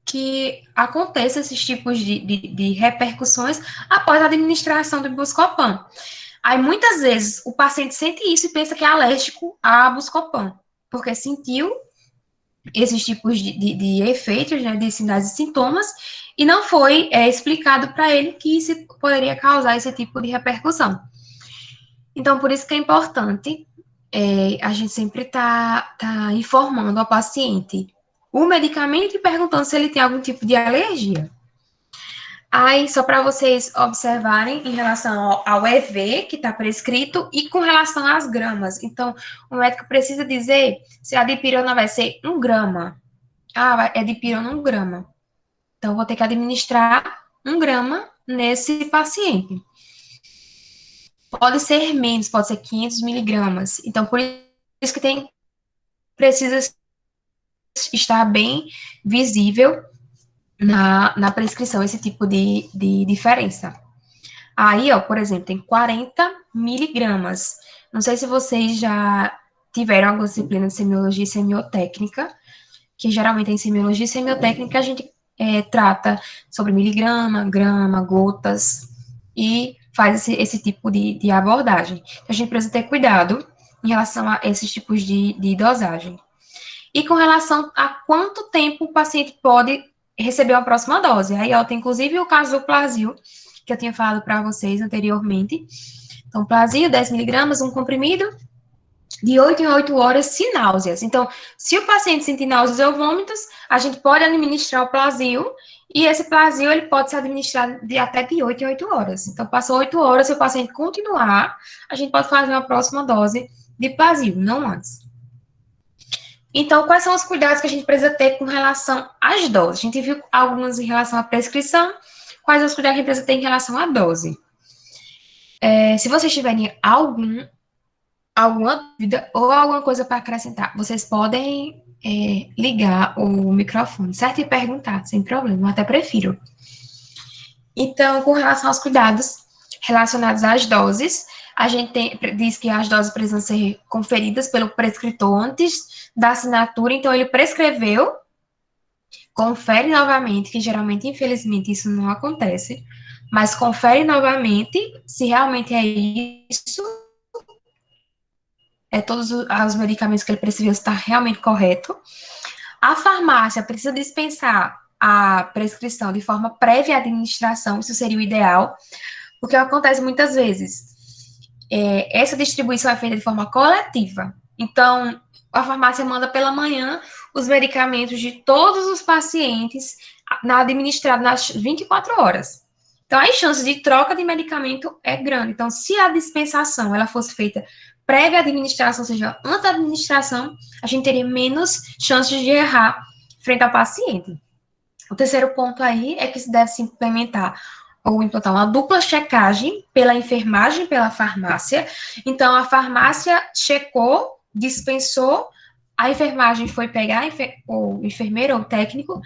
que aconteça esses tipos de repercussões após a administração do Buscopan. Aí, muitas vezes, o paciente sente isso e pensa que é alérgico a Buscopan, porque sentiu esses tipos de efeitos, né, de sinais e sintomas, e não foi explicado para ele que isso poderia causar esse tipo de repercussão. Então, por isso que é importante a gente sempre tá informando ao paciente o medicamento e perguntando se ele tem algum tipo de alergia. Aí, só para vocês observarem em relação ao EV que está prescrito e com relação às gramas. Então, o médico precisa dizer se a dipirona vai ser 1 grama. Ah, é dipirona 1 grama. Então, vou ter que administrar 1 grama nesse paciente. Pode ser menos, pode ser 500 miligramas. Então, por isso que precisa estar bem visível na prescrição esse tipo de diferença. Aí, ó, por exemplo, tem 40 miligramas. Não sei se vocês já tiveram alguma disciplina de semiologia e semiotécnica, que geralmente em semiologia e semiotécnica a gente trata sobre miligrama, grama, gotas, e faz esse tipo de abordagem. Então, a gente precisa ter cuidado em relação a esses tipos de dosagem. E com relação a quanto tempo o paciente pode receber uma próxima dose. Aí, ó, tem inclusive o caso do Plasil, que eu tinha falado para vocês anteriormente. Então, Plasil, 10 miligramas, um comprimido, de 8 em 8 horas, sem náuseas. Então, se o paciente sentir náuseas ou vômitos, a gente pode administrar o Plasil, e esse Plasil, ele pode ser administrado até de 8 em 8 horas. Então, passou 8 horas, se o paciente continuar, a gente pode fazer uma próxima dose de Plasil, não antes. Então, quais são os cuidados que a gente precisa ter com relação às doses? A gente viu alguns em relação à prescrição, quais os cuidados que a gente precisa ter em relação à dose. Se vocês tiverem alguma dúvida ou alguma coisa para acrescentar, vocês podem ligar o microfone, certo? E perguntar, sem problema, eu até prefiro. Então, com relação aos cuidados relacionados às doses, a gente diz que as doses precisam ser conferidas pelo prescritor antes da assinatura, então ele prescreveu, confere novamente, que geralmente, infelizmente, isso não acontece, mas confere novamente se realmente é isso, todos os medicamentos que ele prescreveu está realmente correto. A farmácia precisa dispensar a prescrição de forma prévia à administração, isso seria o ideal, porque acontece muitas vezes. Essa distribuição é feita de forma coletiva. Então, a farmácia manda pela manhã os medicamentos de todos os pacientes administrados nas 24 horas. Então, as chances de troca de medicamento é grande. Então, se a dispensação ela fosse feita prévia à administração, ou seja, antes da administração, a gente teria menos chances de errar frente ao paciente. O terceiro ponto aí é que se deve se implementar ou implantar uma dupla checagem pela enfermagem, pela farmácia. Então, a farmácia checou, dispensou, a enfermagem foi pegar, o enfermeiro ou o técnico,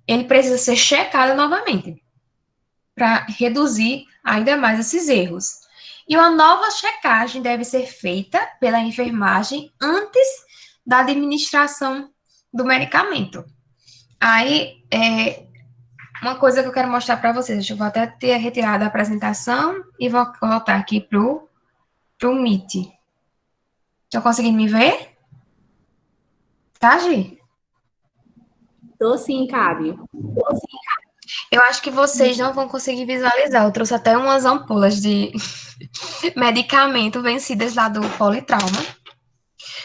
ele precisa ser checado novamente, para reduzir ainda mais esses erros. E uma nova checagem deve ser feita pela enfermagem antes da administração do medicamento. Aí, uma coisa que eu quero mostrar para vocês, eu vou até ter retirado a apresentação e vou voltar aqui pro Meet. Estão conseguindo me ver? Tá, Gi? Tô sim, Cabe. Eu acho que vocês não vão conseguir visualizar. Eu trouxe até umas ampolas de medicamento vencidas lá do Politrauma.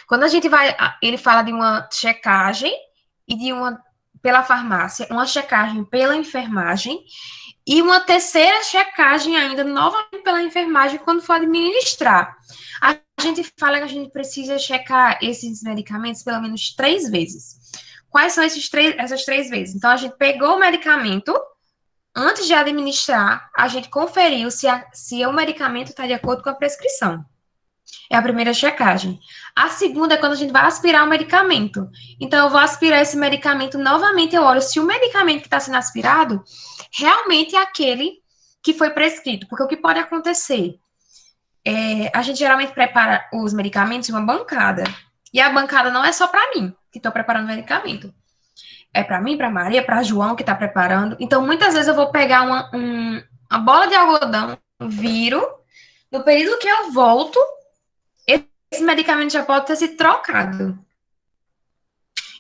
Quando a gente vai, ele fala de uma checagem e de uma pela farmácia, uma checagem pela enfermagem e uma terceira checagem ainda novamente pela enfermagem quando for administrar. A gente fala que a gente precisa checar esses medicamentos pelo menos 3 vezes. Quais são essas 3 vezes? Então, a gente pegou o medicamento, antes de administrar, a gente conferiu se o medicamento está de acordo com a prescrição. É a primeira checagem. A segunda é quando a gente vai aspirar o medicamento. Então, eu vou aspirar esse medicamento novamente. Eu olho se o medicamento que está sendo aspirado realmente é aquele que foi prescrito. Porque o que pode acontecer? A gente geralmente prepara os medicamentos em uma bancada. E a bancada não é só para mim, que estou preparando o medicamento. É para mim, para Maria, para João, que está preparando. Então, muitas vezes eu vou pegar uma bola de algodão, viro. No período que eu volto, esse medicamento já pode ter sido trocado.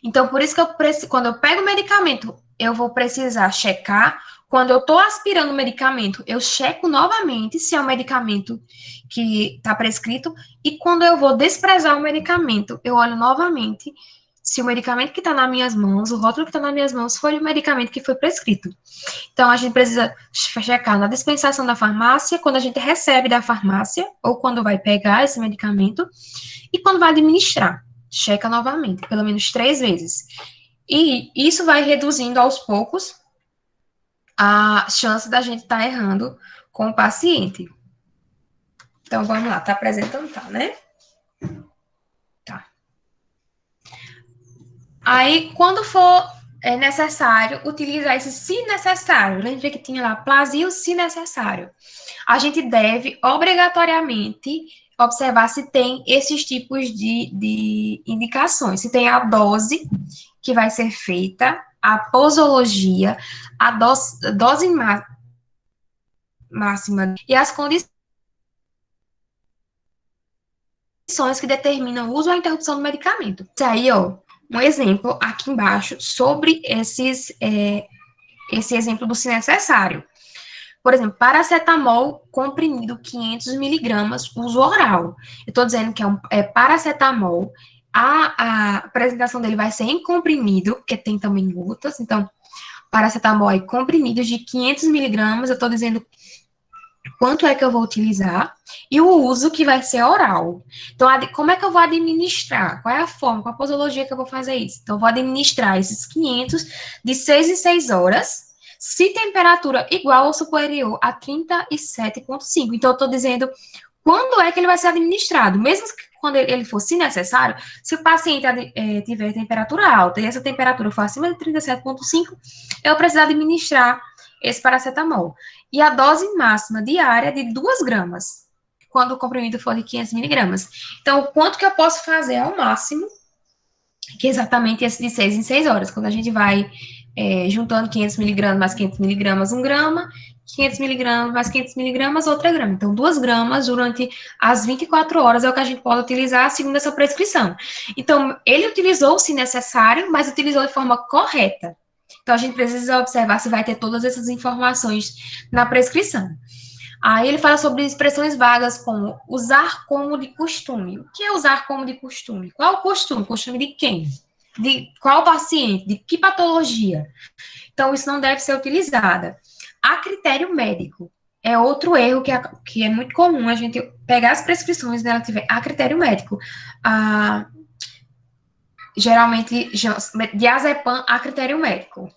Então, por isso que quando eu pego o medicamento, eu vou precisar checar. Quando eu estou aspirando o medicamento, eu checo novamente se é o medicamento que está prescrito. E quando eu vou desprezar o medicamento, eu olho novamente se o medicamento que está nas minhas mãos, o rótulo que está nas minhas mãos, foi o medicamento que foi prescrito. Então, a gente precisa checar na dispensação da farmácia, quando a gente recebe da farmácia, ou quando vai pegar esse medicamento, e quando vai administrar. Checa novamente, pelo menos 3 vezes. E isso vai reduzindo aos poucos a chance da gente estar errando com o paciente. Então, vamos lá, tá apresentando, tá, né? Tá. Aí, quando for necessário, utilizar esse se necessário. Lembra que tinha lá, plasio se necessário. A gente deve, obrigatoriamente, observar se tem esses tipos de indicações. Se tem a dose que vai ser feita, a posologia, a dose máxima e as condições que determinam o uso ou a interrupção do medicamento. Isso aí, ó, um exemplo aqui embaixo sobre esse exemplo do se necessário. Por exemplo, paracetamol comprimido 500 miligramas, uso oral. Eu estou dizendo que é paracetamol. A apresentação dele vai ser em comprimido, porque tem também gotas. Então, paracetamol aí comprimidos de 500 miligramas. Eu estou dizendo quanto é que eu vou utilizar e o uso que vai ser oral. Então, como é que eu vou administrar? Qual é a forma, qual a posologia que eu vou fazer isso? Então, eu vou administrar esses 500 de 6 em 6 horas, se temperatura igual ou superior a 37,5. Então, eu estou dizendo quando é que ele vai ser administrado, mesmo que quando ele for, se necessário, se o paciente tiver temperatura alta e essa temperatura for acima de 37,5, eu preciso administrar esse paracetamol. E a dose máxima diária é de 2 gramas, quando o comprimido for de 500 miligramas. Então, o quanto que eu posso fazer ao máximo, que é exatamente esse de 6 em 6 horas, quando a gente vai juntando 500 miligramas mais 500 miligramas, 1 grama, 500 miligramas mais 500 miligramas, outra grama. Então, 2 gramas durante as 24 horas é o que a gente pode utilizar segundo essa prescrição. Então, ele utilizou, se necessário, mas utilizou de forma correta. Então, a gente precisa observar se vai ter todas essas informações na prescrição. Aí ele fala sobre expressões vagas como usar como de costume. O que é usar como de costume? Qual o costume? Costume de quem? De qual paciente? De que patologia? Então, isso não deve ser utilizada. A critério médico é outro erro que é muito comum a gente pegar as prescrições dela tiver a critério médico. Geralmente, diazepam a critério médico.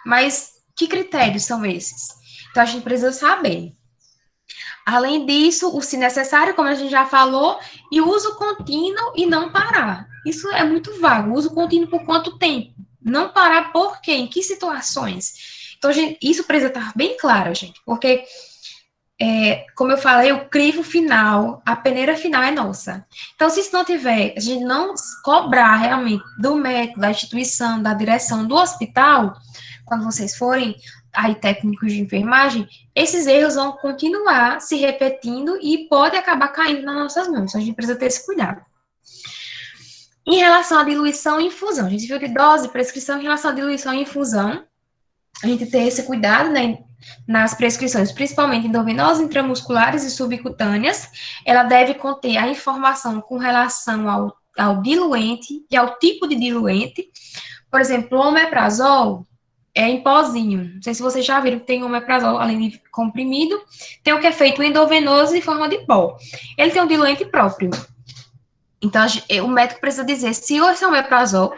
Mas que critérios são esses? Então, a gente precisa saber. Além disso, o se necessário, como a gente já falou, e uso contínuo e não parar. Isso é muito vago. Uso contínuo por quanto tempo? Não parar por quê? Em que situações? Então, gente, isso precisa estar bem claro, gente, porque como eu falei, o crivo final, a peneira final é nossa. Então, se isso não tiver, a gente não cobrar realmente do médico, da instituição, da direção do hospital, quando vocês forem aí técnicos de enfermagem, esses erros vão continuar se repetindo e pode acabar caindo nas nossas mãos. Então, a gente precisa ter esse cuidado. Em relação à diluição e infusão, a gente viu de dose, prescrição em relação à diluição e infusão, a gente ter esse cuidado, né, nas prescrições, principalmente endovenosas, intramusculares e subcutâneas, ela deve conter a informação com relação ao diluente e ao tipo de diluente. Por exemplo, o omeprazol é em pozinho. Não sei se vocês já viram que tem omeprazol, além de comprimido, tem o que é feito endovenoso em forma de pó. Ele tem um diluente próprio. Então, o médico precisa dizer se esse omeprazol,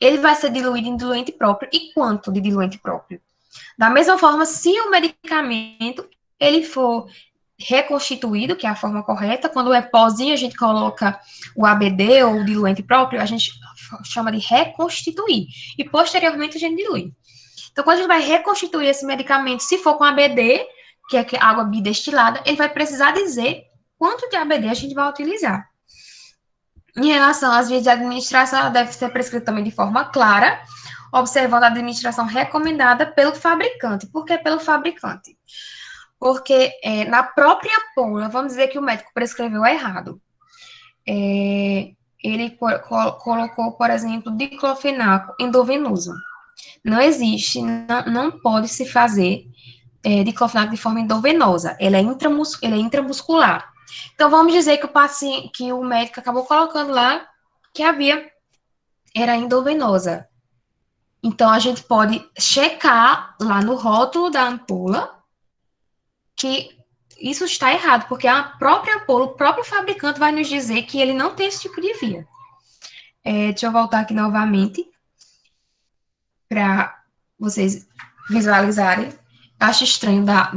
ele vai ser diluído em diluente próprio e quanto de diluente próprio. Da mesma forma, se o medicamento ele for reconstituído, que é a forma correta, quando é pozinho, a gente coloca o ABD ou o diluente próprio, a gente chama de reconstituir. E posteriormente a gente dilui. Então, quando a gente vai reconstituir esse medicamento, se for com ABD, que é água bidestilada, ele vai precisar dizer quanto de ABD a gente vai utilizar. Em relação às vias de administração, ela deve ser prescrita também de forma clara, observando a administração recomendada pelo fabricante. Por que pelo fabricante? Porque na própria bula, vamos dizer que o médico prescreveu errado. Ele colocou, por exemplo, diclofenaco endovenoso. Não existe, não pode se fazer diclofenaco de forma endovenosa. Ele é intramuscular. Então, vamos dizer que o paciente, que o médico acabou colocando lá que era endovenosa. Então, a gente pode checar lá no rótulo da ampola que isso está errado, porque a própria ampola, o próprio fabricante vai nos dizer que ele não tem esse tipo de via. Deixa eu voltar aqui novamente para vocês visualizarem. Eu acho estranho da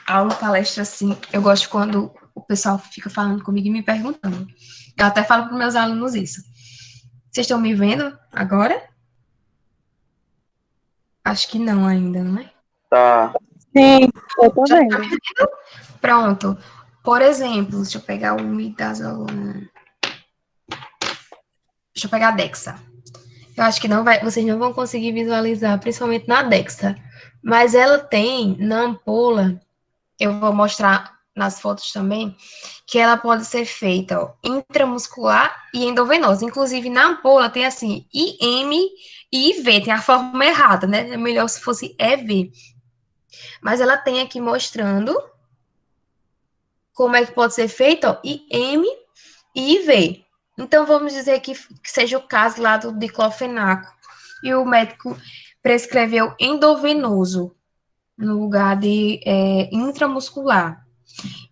aula, palestra assim. Eu gosto quando o pessoal fica falando comigo e me perguntando. Eu até falo para meus alunos isso. Vocês estão me vendo agora? Acho que não ainda, não é? Tá. Sim, eu tô Já tá vendo. me vendo? Pronto. Por exemplo, deixa eu pegar o imidazolona. Deixa eu pegar a Dexa. Eu acho que vocês não vão conseguir visualizar, principalmente na Dexa. Mas ela tem na ampola, eu vou mostrar nas fotos também, que ela pode ser feita intramuscular e endovenosa. Inclusive, na ampola tem assim, IM e IV, tem a forma errada, né? É melhor se fosse EV. Mas ela tem aqui mostrando como é que pode ser feito, ó, IM e IV. Então, vamos dizer que seja o caso lá do diclofenaco. E o médico prescreveu endovenoso no lugar de intramuscular.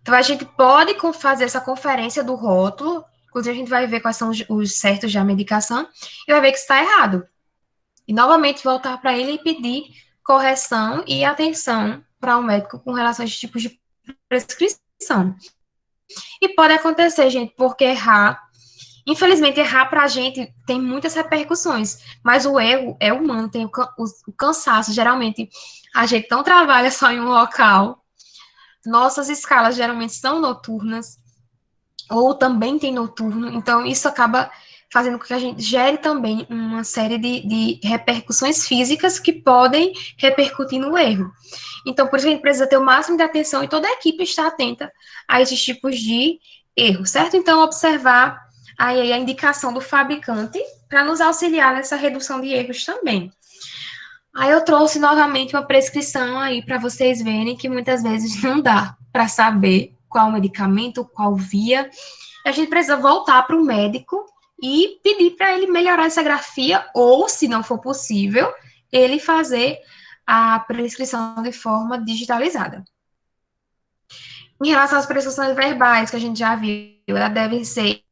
Então, a gente pode fazer essa conferência do rótulo, inclusive a gente vai ver quais são os certos da medicação, e vai ver que está errado. E, novamente, voltar para ele e pedir correção e atenção para o médico com relação a esses tipos de prescrição. E pode acontecer, gente, porque infelizmente, errar para a gente tem muitas repercussões, mas o erro é humano, tem o cansaço. Geralmente, a gente não trabalha só em um local, nossas escalas geralmente são noturnas, ou também tem noturno, então isso acaba fazendo com que a gente gere também uma série de repercussões físicas que podem repercutir no erro. Então, por isso a gente precisa ter o máximo de atenção e toda a equipe está atenta a esses tipos de erro, certo? Então, observar aí a indicação do fabricante para nos auxiliar nessa redução de erros também. Aí eu trouxe novamente uma prescrição aí para vocês verem que muitas vezes não dá para saber qual medicamento, qual via. A gente precisa voltar para o médico e pedir para ele melhorar essa grafia, ou, se não for possível, ele fazer a prescrição de forma digitalizada. Em relação às prescrições verbais, que a gente já viu, elas devem ser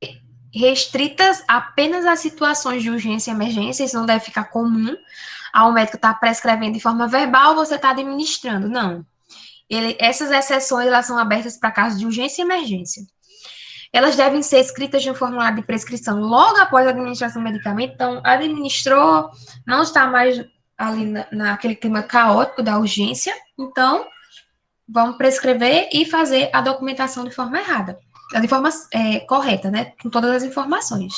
restritas apenas às situações de urgência e emergência, isso não deve ficar comum. O médico está prescrevendo de forma verbal, você está administrando. Não. Essas exceções, elas são abertas para casos de urgência e emergência. Elas devem ser escritas de um formulário de prescrição logo após a administração do medicamento. Então, administrou, não está mais ali naquele clima caótico da urgência. Então, vamos prescrever e fazer a documentação de forma errada, de forma correta, né? Com todas as informações.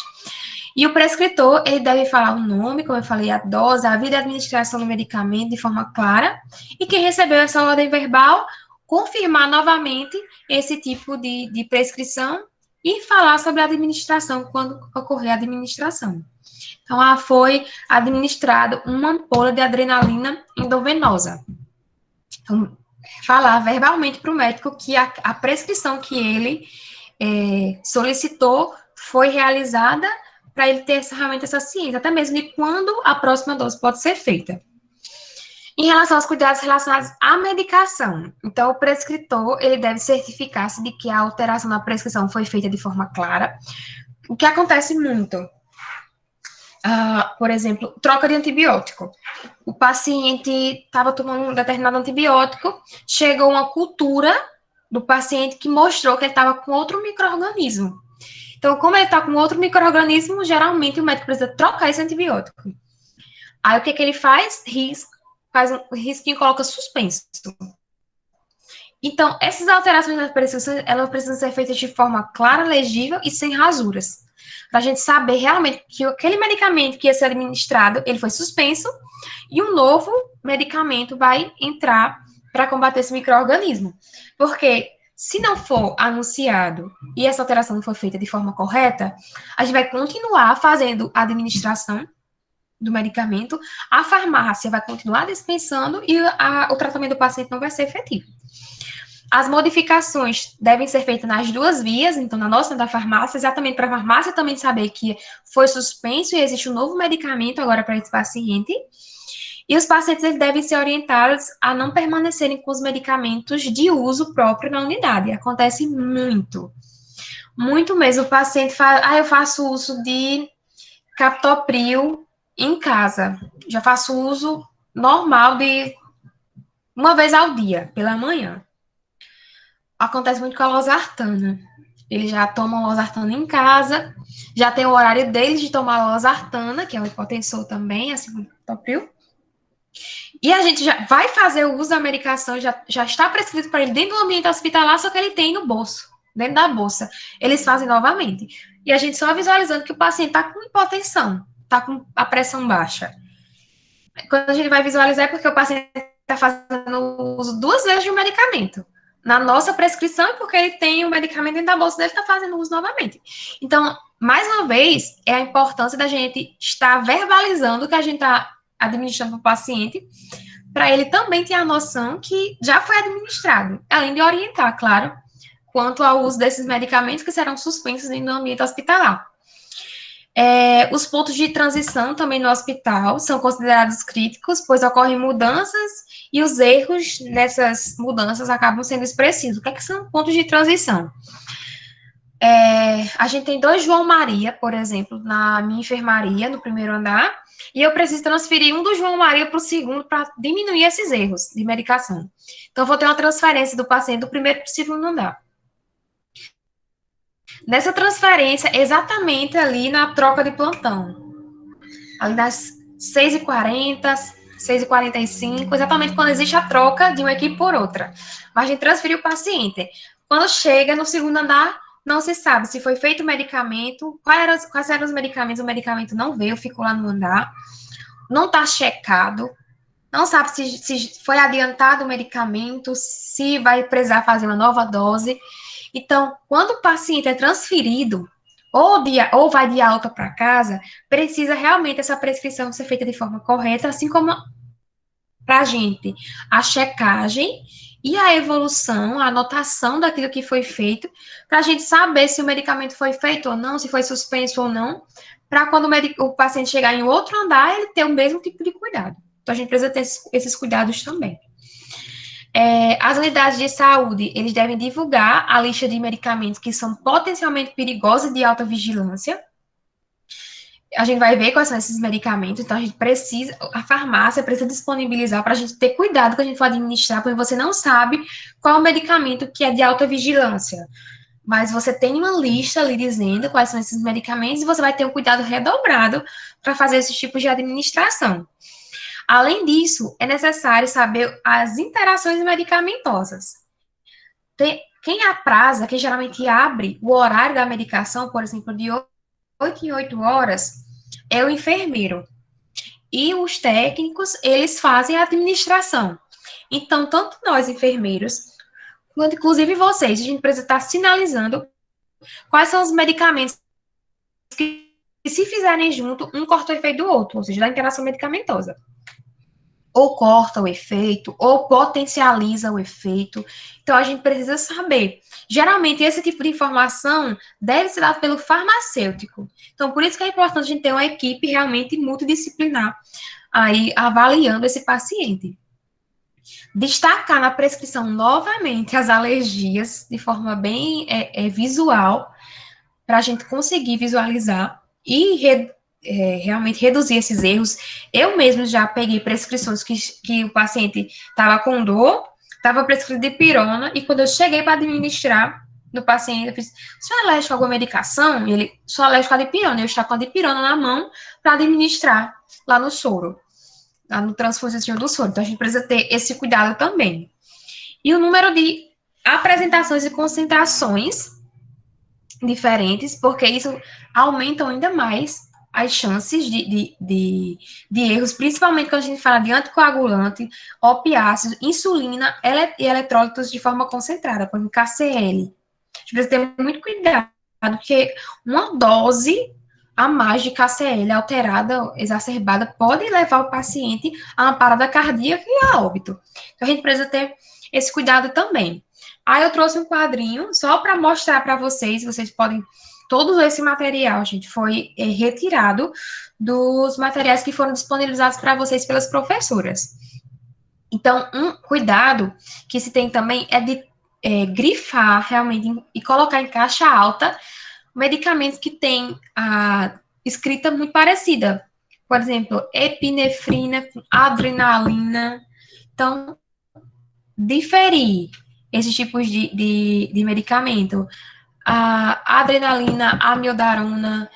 E o prescritor, ele deve falar o nome, como eu falei, a dose, a via de administração do medicamento de forma clara, e quem recebeu essa ordem verbal, confirmar novamente esse tipo de prescrição e falar sobre a administração quando ocorrer a administração. Então, foi administrado uma ampola de adrenalina endovenosa. Então, falar verbalmente para o médico que a prescrição que ele solicitou foi realizada para ele ter realmente essa ciência, até mesmo de quando a próxima dose pode ser feita. Em relação aos cuidados relacionados à medicação, então o prescritor, ele deve certificar-se de que a alteração na prescrição foi feita de forma clara. O que acontece muito, por exemplo, troca de antibiótico. O paciente estava tomando um determinado antibiótico, chegou uma cultura do paciente que mostrou que ele estava com outro micro-organismo. Então, como ele está com outro micro-organismo, geralmente o médico precisa trocar esse antibiótico. Aí, o que ele faz? Faz um risquinho e coloca suspenso. Então, essas alterações das prescrições, elas precisam ser feitas de forma clara, legível e sem rasuras. Para a gente saber realmente que aquele medicamento que ia ser administrado, ele foi suspenso, e um novo medicamento vai entrar para combater esse micro-organismo. Porque se não for anunciado e essa alteração não for feita de forma correta, a gente vai continuar fazendo a administração do medicamento, a farmácia vai continuar dispensando e o tratamento do paciente não vai ser efetivo. As modificações devem ser feitas nas duas vias, então na nossa da farmácia, exatamente para a farmácia também saber que foi suspenso e existe um novo medicamento agora para esse paciente. E os pacientes eles devem ser orientados a não permanecerem com os medicamentos de uso próprio na unidade. Acontece muito. Muito mesmo. O paciente fala, eu faço uso de captopril em casa. Já faço uso normal de uma vez ao dia, pela manhã. Acontece muito com a losartana. Eles já tomam losartana em casa, já tem o horário deles de tomar losartana, que é um hipotensor também, assim como o captopril. E a gente já vai fazer o uso da medicação, já está prescrito para ele dentro do ambiente hospitalar, só que ele tem no bolso, dentro da bolsa. Eles fazem novamente. E a gente só visualizando que o paciente está com hipotensão, está com a pressão baixa. Quando a gente vai visualizar é porque o paciente está fazendo uso 2 vezes de um medicamento. Na nossa prescrição é porque ele tem o medicamento dentro da bolsa dele e está fazendo uso novamente. Então, mais uma vez, é a importância da gente estar verbalizando o que a gente está administrando para o paciente, para ele também ter a noção que já foi administrado, além de orientar, claro, quanto ao uso desses medicamentos que serão suspensos dentro do ambiente hospitalar. Os pontos de transição também no hospital são considerados críticos, pois ocorrem mudanças e os erros nessas mudanças acabam sendo expressivos. O que são pontos de transição? A gente tem 2 João Maria, por exemplo, na minha enfermaria, no primeiro andar, e eu preciso transferir um do João Maria para o segundo para diminuir esses erros de medicação. Então, eu vou ter uma transferência do paciente do primeiro para o segundo andar. Nessa transferência, exatamente ali na troca de plantão, ali das 6h40, 6h45, exatamente quando existe a troca de uma equipe por outra. Mas a gente transferiu o paciente. Quando chega no segundo andar, não se sabe se foi feito o medicamento, quais eram os medicamentos, o medicamento não veio, ficou lá no andar, não está checado, não sabe se foi adiantado o medicamento, se vai precisar fazer uma nova dose. Então, quando o paciente é transferido, ou vai de alta para casa, precisa realmente essa prescrição ser feita de forma correta, assim como para a gente a checagem e a evolução, a anotação daquilo que foi feito, para a gente saber se o medicamento foi feito ou não, se foi suspenso ou não, para quando o paciente chegar em outro andar, ele ter o mesmo tipo de cuidado. Então, a gente precisa ter esses cuidados também. As unidades de saúde, eles devem divulgar a lista de medicamentos que são potencialmente perigosos e de alta vigilância. A gente vai ver quais são esses medicamentos, então a farmácia precisa disponibilizar para a gente ter cuidado que a gente for administrar, porque você não sabe qual o medicamento que é de alta vigilância. mas você tem uma lista ali dizendo quais são esses medicamentos e você vai ter um cuidado redobrado para fazer esses tipos de administração. Além disso, é necessário saber as interações medicamentosas. Quem apraza, quem geralmente abre o horário da medicação, por exemplo, de 8 em 8 horas, é o enfermeiro. E os técnicos, eles fazem a administração. Então, tanto nós, enfermeiros, quanto inclusive vocês, a gente precisa estar sinalizando quais são os medicamentos que, se fizerem junto, um corta o efeito do outro, ou seja, da interação medicamentosa. Ou corta o efeito, ou potencializa o efeito. Então, a gente precisa saber. Geralmente, esse tipo de informação deve ser dado pelo farmacêutico. Então, por isso que é importante a gente ter uma equipe realmente multidisciplinar aí avaliando esse paciente. Destacar na prescrição novamente as alergias de forma bem visual, para a gente conseguir visualizar e realmente reduzir esses erros. Eu mesmo já peguei prescrições que o paciente estava com dor, estava prescrito dipirona, e quando eu cheguei para administrar no paciente, eu fiz, você é alérgico a alguma medicação? E ele, sou alérgico a dipirona. Eu estava com a dipirona na mão para administrar lá no soro, lá no transfusão do soro. Então, a gente precisa ter esse cuidado também. E o número de apresentações e concentrações diferentes, porque isso aumenta ainda mais as chances de erros, principalmente quando a gente fala de anticoagulante, opiáceos, insulina e eletrólitos de forma concentrada, como KCL. A gente precisa ter muito cuidado, porque uma dose a mais de KCL alterada, exacerbada, pode levar o paciente a uma parada cardíaca e a óbito. Então, a gente precisa ter esse cuidado também. Aí eu trouxe um quadrinho só para mostrar para vocês podem. Todo esse material, gente, foi retirado dos materiais que foram disponibilizados para vocês pelas professoras. Então, um cuidado que se tem também é de grifar realmente e colocar em caixa alta medicamentos que têm a escrita muito parecida. Por exemplo, epinefrina com adrenalina. Então, diferir esses tipos de medicamento. A adrenalina, a amiodarona,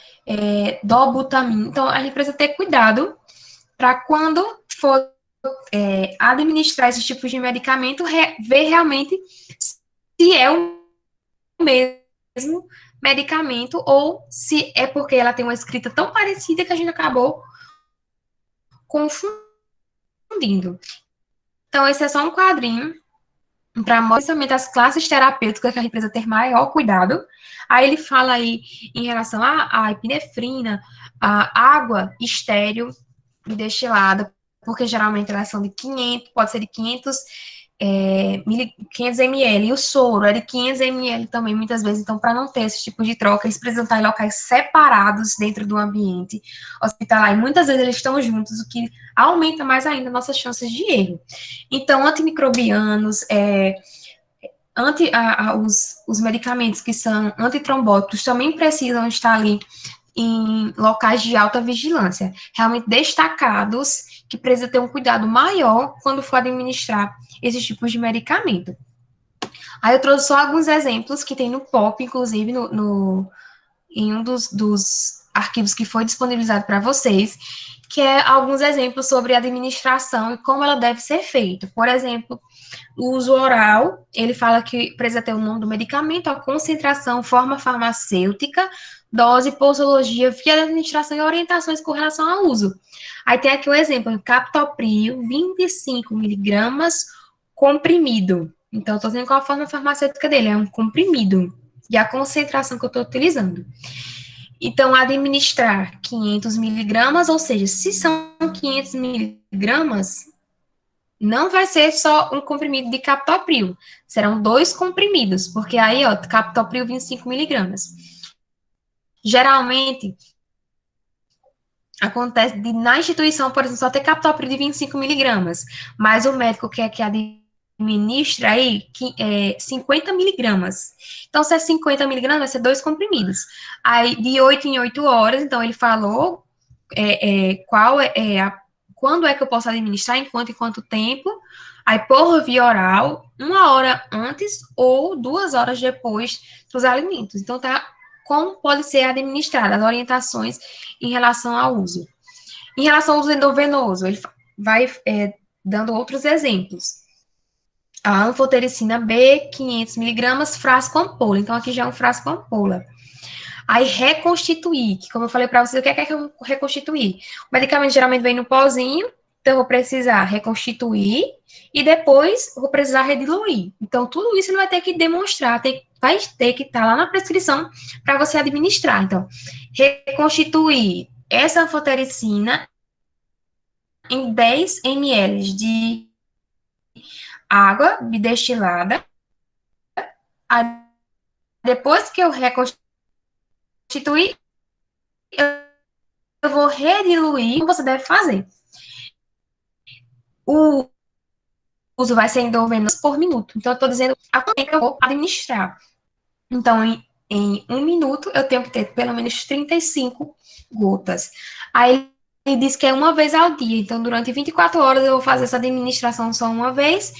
dobutamina. Então, a gente precisa ter cuidado para quando for administrar esses tipos de medicamento, ver realmente se é o mesmo medicamento ou se é porque ela tem uma escrita tão parecida que a gente acabou confundindo. Então, esse é só um quadrinho para mostrar as classes terapêuticas que a gente precisa ter maior cuidado. Aí ele fala aí em relação à epinefrina, a água estéril e destilada, porque geralmente elas são de 500, pode ser de 500 500 ml, e o soro é de 500 ml também, muitas vezes. Então, para não ter esse tipo de troca, eles precisam estar em locais separados dentro do ambiente hospitalar, e muitas vezes eles estão juntos, o que aumenta mais ainda nossas chances de erro. Então, antimicrobianos, os medicamentos que são antitrombóticos também precisam estar ali em locais de alta vigilância, realmente destacados, que precisa ter um cuidado maior quando for administrar esses tipos de medicamento. Aí eu trouxe só alguns exemplos que tem no POP, inclusive em um dos arquivos que foi disponibilizado para vocês, que é alguns exemplos sobre administração e como ela deve ser feita. Por exemplo, o uso oral, ele fala que precisa ter o nome do medicamento, a concentração, forma farmacêutica, dose, posologia, via de administração e orientações com relação ao uso. Aí tem aqui um exemplo, captopril, 25 miligramas, comprimido. Então, estou dizendo qual a forma farmacêutica dele, é um comprimido. E a concentração que eu estou utilizando. Então, administrar 500 miligramas, ou seja, se são 500 miligramas, não vai ser só um comprimido de captopril, serão 2 comprimidos, porque aí, ó, captopril 25 miligramas. Geralmente, acontece na instituição, por exemplo, só ter captopril de 25 miligramas, mas o médico quer que administra aí 50 miligramas. Então, se é 50 miligramas, vai ser 2 comprimidos. Aí, de 8 em 8 horas, então, ele falou quando é que eu posso administrar, em quanto tempo. Aí, por via oral, 1 hora antes ou 2 horas depois dos alimentos. Então, tá, como pode ser administrada, as orientações em relação ao uso. Em relação ao uso endovenoso, ele vai dando outros exemplos. A anfotericina B, 500 miligramas, frasco ampola. Então, aqui já é um frasco ampola. Aí, reconstituir, que como eu falei para vocês, o que é que eu reconstituir? O medicamento geralmente vem no pozinho, então eu vou precisar reconstituir e depois vou precisar rediluir. Então, tudo isso ele vai ter que demonstrar, vai ter que estar lá na prescrição para você administrar. Então, reconstituir essa anfotericina em 10 ml de água destilada. Aí, depois que eu reconstituir, eu vou rediluir, como você deve fazer. O uso vai ser endovenoso por minuto. Então, eu estou dizendo a quanto tempo eu vou administrar. Então, em 1 minuto, eu tenho que ter pelo menos 35 gotas. Aí, ele diz que é uma vez ao dia. Então, durante 24 horas, eu vou fazer essa administração só uma vez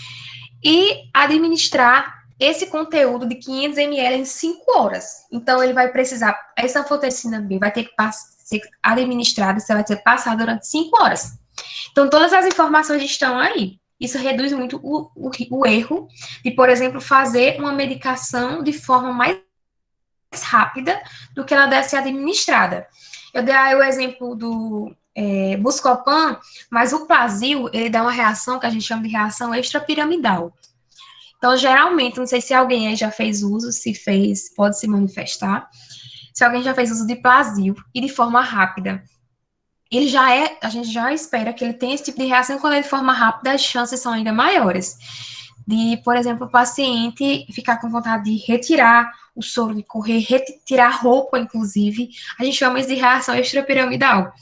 e administrar esse conteúdo de 500 ml em 5 horas. Então, ele vai precisar, essa anfotericina B vai ter que ser administrada, você vai ser passada durante 5 horas. Então, todas as informações estão aí. Isso reduz muito o erro de, por exemplo, fazer uma medicação de forma mais rápida do que ela deve ser administrada. Eu dei aí o exemplo do Buscopan, mas o Plasil, ele dá uma reação que a gente chama de reação extrapiramidal. Então, geralmente, não sei se alguém aí já fez uso, se fez, pode se manifestar. Se alguém já fez uso de Plasil e de forma rápida, a gente já espera que ele tenha esse tipo de reação, quando é de forma rápida, as chances são ainda maiores. De, por exemplo, o paciente ficar com vontade de retirar o soro, de correr, retirar a roupa, inclusive. A gente chama isso de reação extrapiramidal.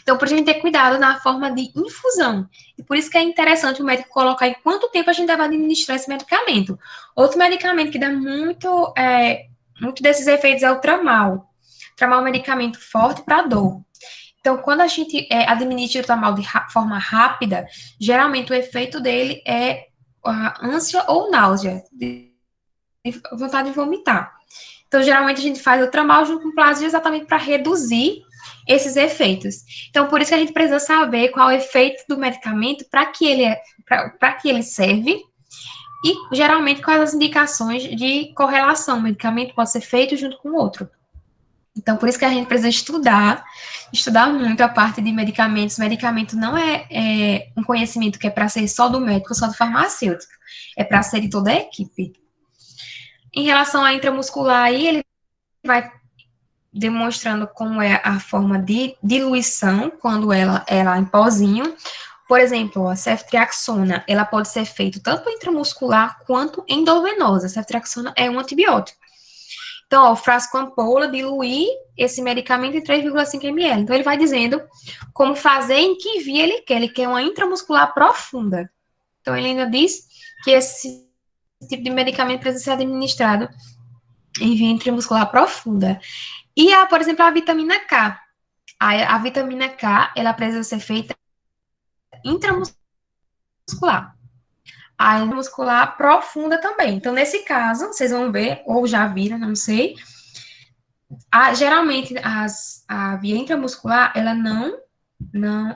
Então, por a gente ter cuidado na forma de infusão. E por isso que é interessante o médico colocar em quanto tempo a gente deve administrar esse medicamento. Outro medicamento que dá muito desses efeitos é o tramal. Tramal é um medicamento forte para dor. Então, quando a gente administra o tramal de forma rápida, geralmente o efeito dele é a ânsia ou náusea, de vontade de vomitar. Então, geralmente a gente faz o tramal junto com o plasma exatamente para reduzir esses efeitos. Então, por isso que a gente precisa saber qual é o efeito do medicamento, para que ele serve, e geralmente quais as indicações de correlação. O medicamento pode ser feito junto com o outro. Então, por isso que a gente precisa estudar muito a parte de medicamentos. Medicamento não é um conhecimento que é para ser só do médico, só do farmacêutico. É para ser de toda a equipe. Em relação à intramuscular, aí ele vai demonstrando como é a forma de diluição, quando ela é em pozinho. Por exemplo, a ceftriaxona, ela pode ser feita tanto intramuscular quanto endovenosa. A ceftriaxona é um antibiótico. Então, ó, o frasco ampola, diluir esse medicamento em 3,5 ml. Então, ele vai dizendo como fazer, em que via ele quer. Ele quer uma intramuscular profunda. Então, ele ainda diz que esse tipo de medicamento precisa ser administrado em via intramuscular profunda. E, por exemplo, a vitamina K. A vitamina K, ela precisa ser feita intramuscular. A intramuscular profunda também. Então, nesse caso, vocês vão ver, ou já viram, não sei, geralmente a via intramuscular, ela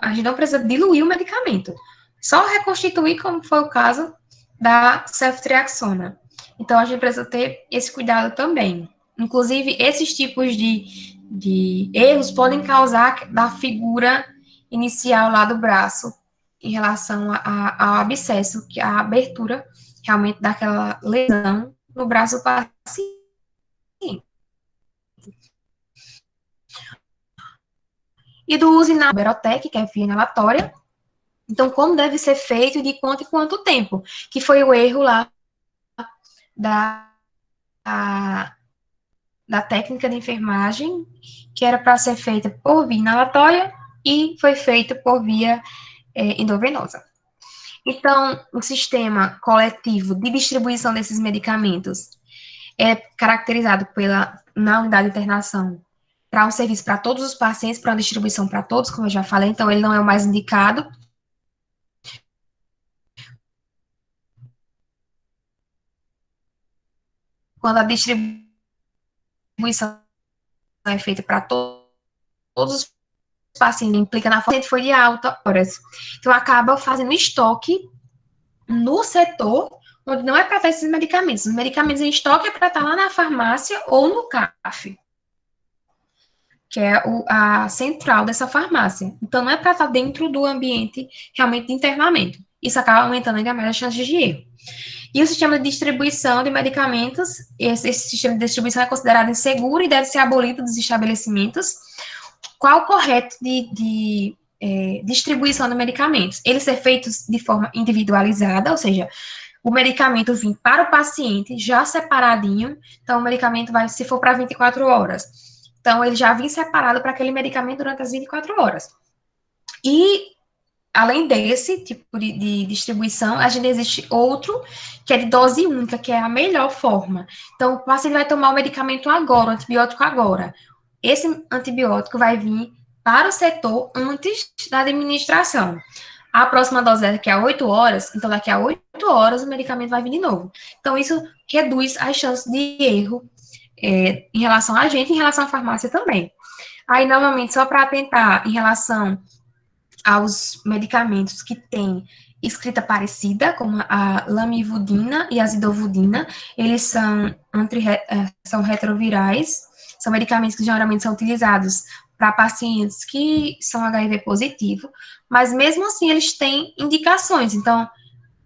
a gente não precisa diluir o medicamento. Só reconstituir, como foi o caso da ceftriaxona. Então, a gente precisa ter esse cuidado também. Inclusive, esses tipos de erros podem causar da figura inicial lá do braço em relação ao abscesso, que é a abertura realmente daquela lesão no braço do paciente. E do uso na Berotec, que é via inalatória. Então, como deve ser feito, de quanto e quanto tempo, que foi o erro lá da técnica de enfermagem, que era para ser feita por via inalatória e foi feita por via endovenosa. Então, o sistema coletivo de distribuição desses medicamentos é caracterizado na unidade de internação para um serviço para todos os pacientes, para uma distribuição para todos, como eu já falei, então ele não é o mais indicado. quando a distribuição é feita para todos os pacientes, implica na forma que foi de alta horas. Então, acaba fazendo estoque no setor onde não é para ter esses medicamentos. Os medicamentos em estoque é para estar lá na farmácia ou no CAF, que é a central dessa farmácia. Então, não é para estar dentro do ambiente realmente de internamento. Isso acaba aumentando ainda mais as chances de erro. E o sistema de distribuição de medicamentos, esse sistema de distribuição é considerado inseguro e deve ser abolido dos estabelecimentos. Qual o correto de distribuição de medicamentos? Eles ser feitos de forma individualizada, ou seja, o medicamento vir para o paciente já separadinho, então o medicamento vai, se for para 24 horas, então ele já vem separado para aquele medicamento durante as 24 horas. E além desse tipo de distribuição, a gente existe outro, que é de dose única, que é a melhor forma. Então, o paciente vai tomar o medicamento agora, o antibiótico agora. Esse antibiótico vai vir para o setor antes da administração. A próxima dose é daqui a 8 horas, então daqui a 8 horas o medicamento vai vir de novo. Então, isso reduz as chances de erro em relação a gente, em relação à farmácia também. Aí, novamente, só para atentar em relação aos medicamentos que têm escrita parecida, como a lamivudina e a zidovudina, eles são retrovirais, são medicamentos que geralmente são utilizados para pacientes que são HIV positivo, mas mesmo assim eles têm indicações, então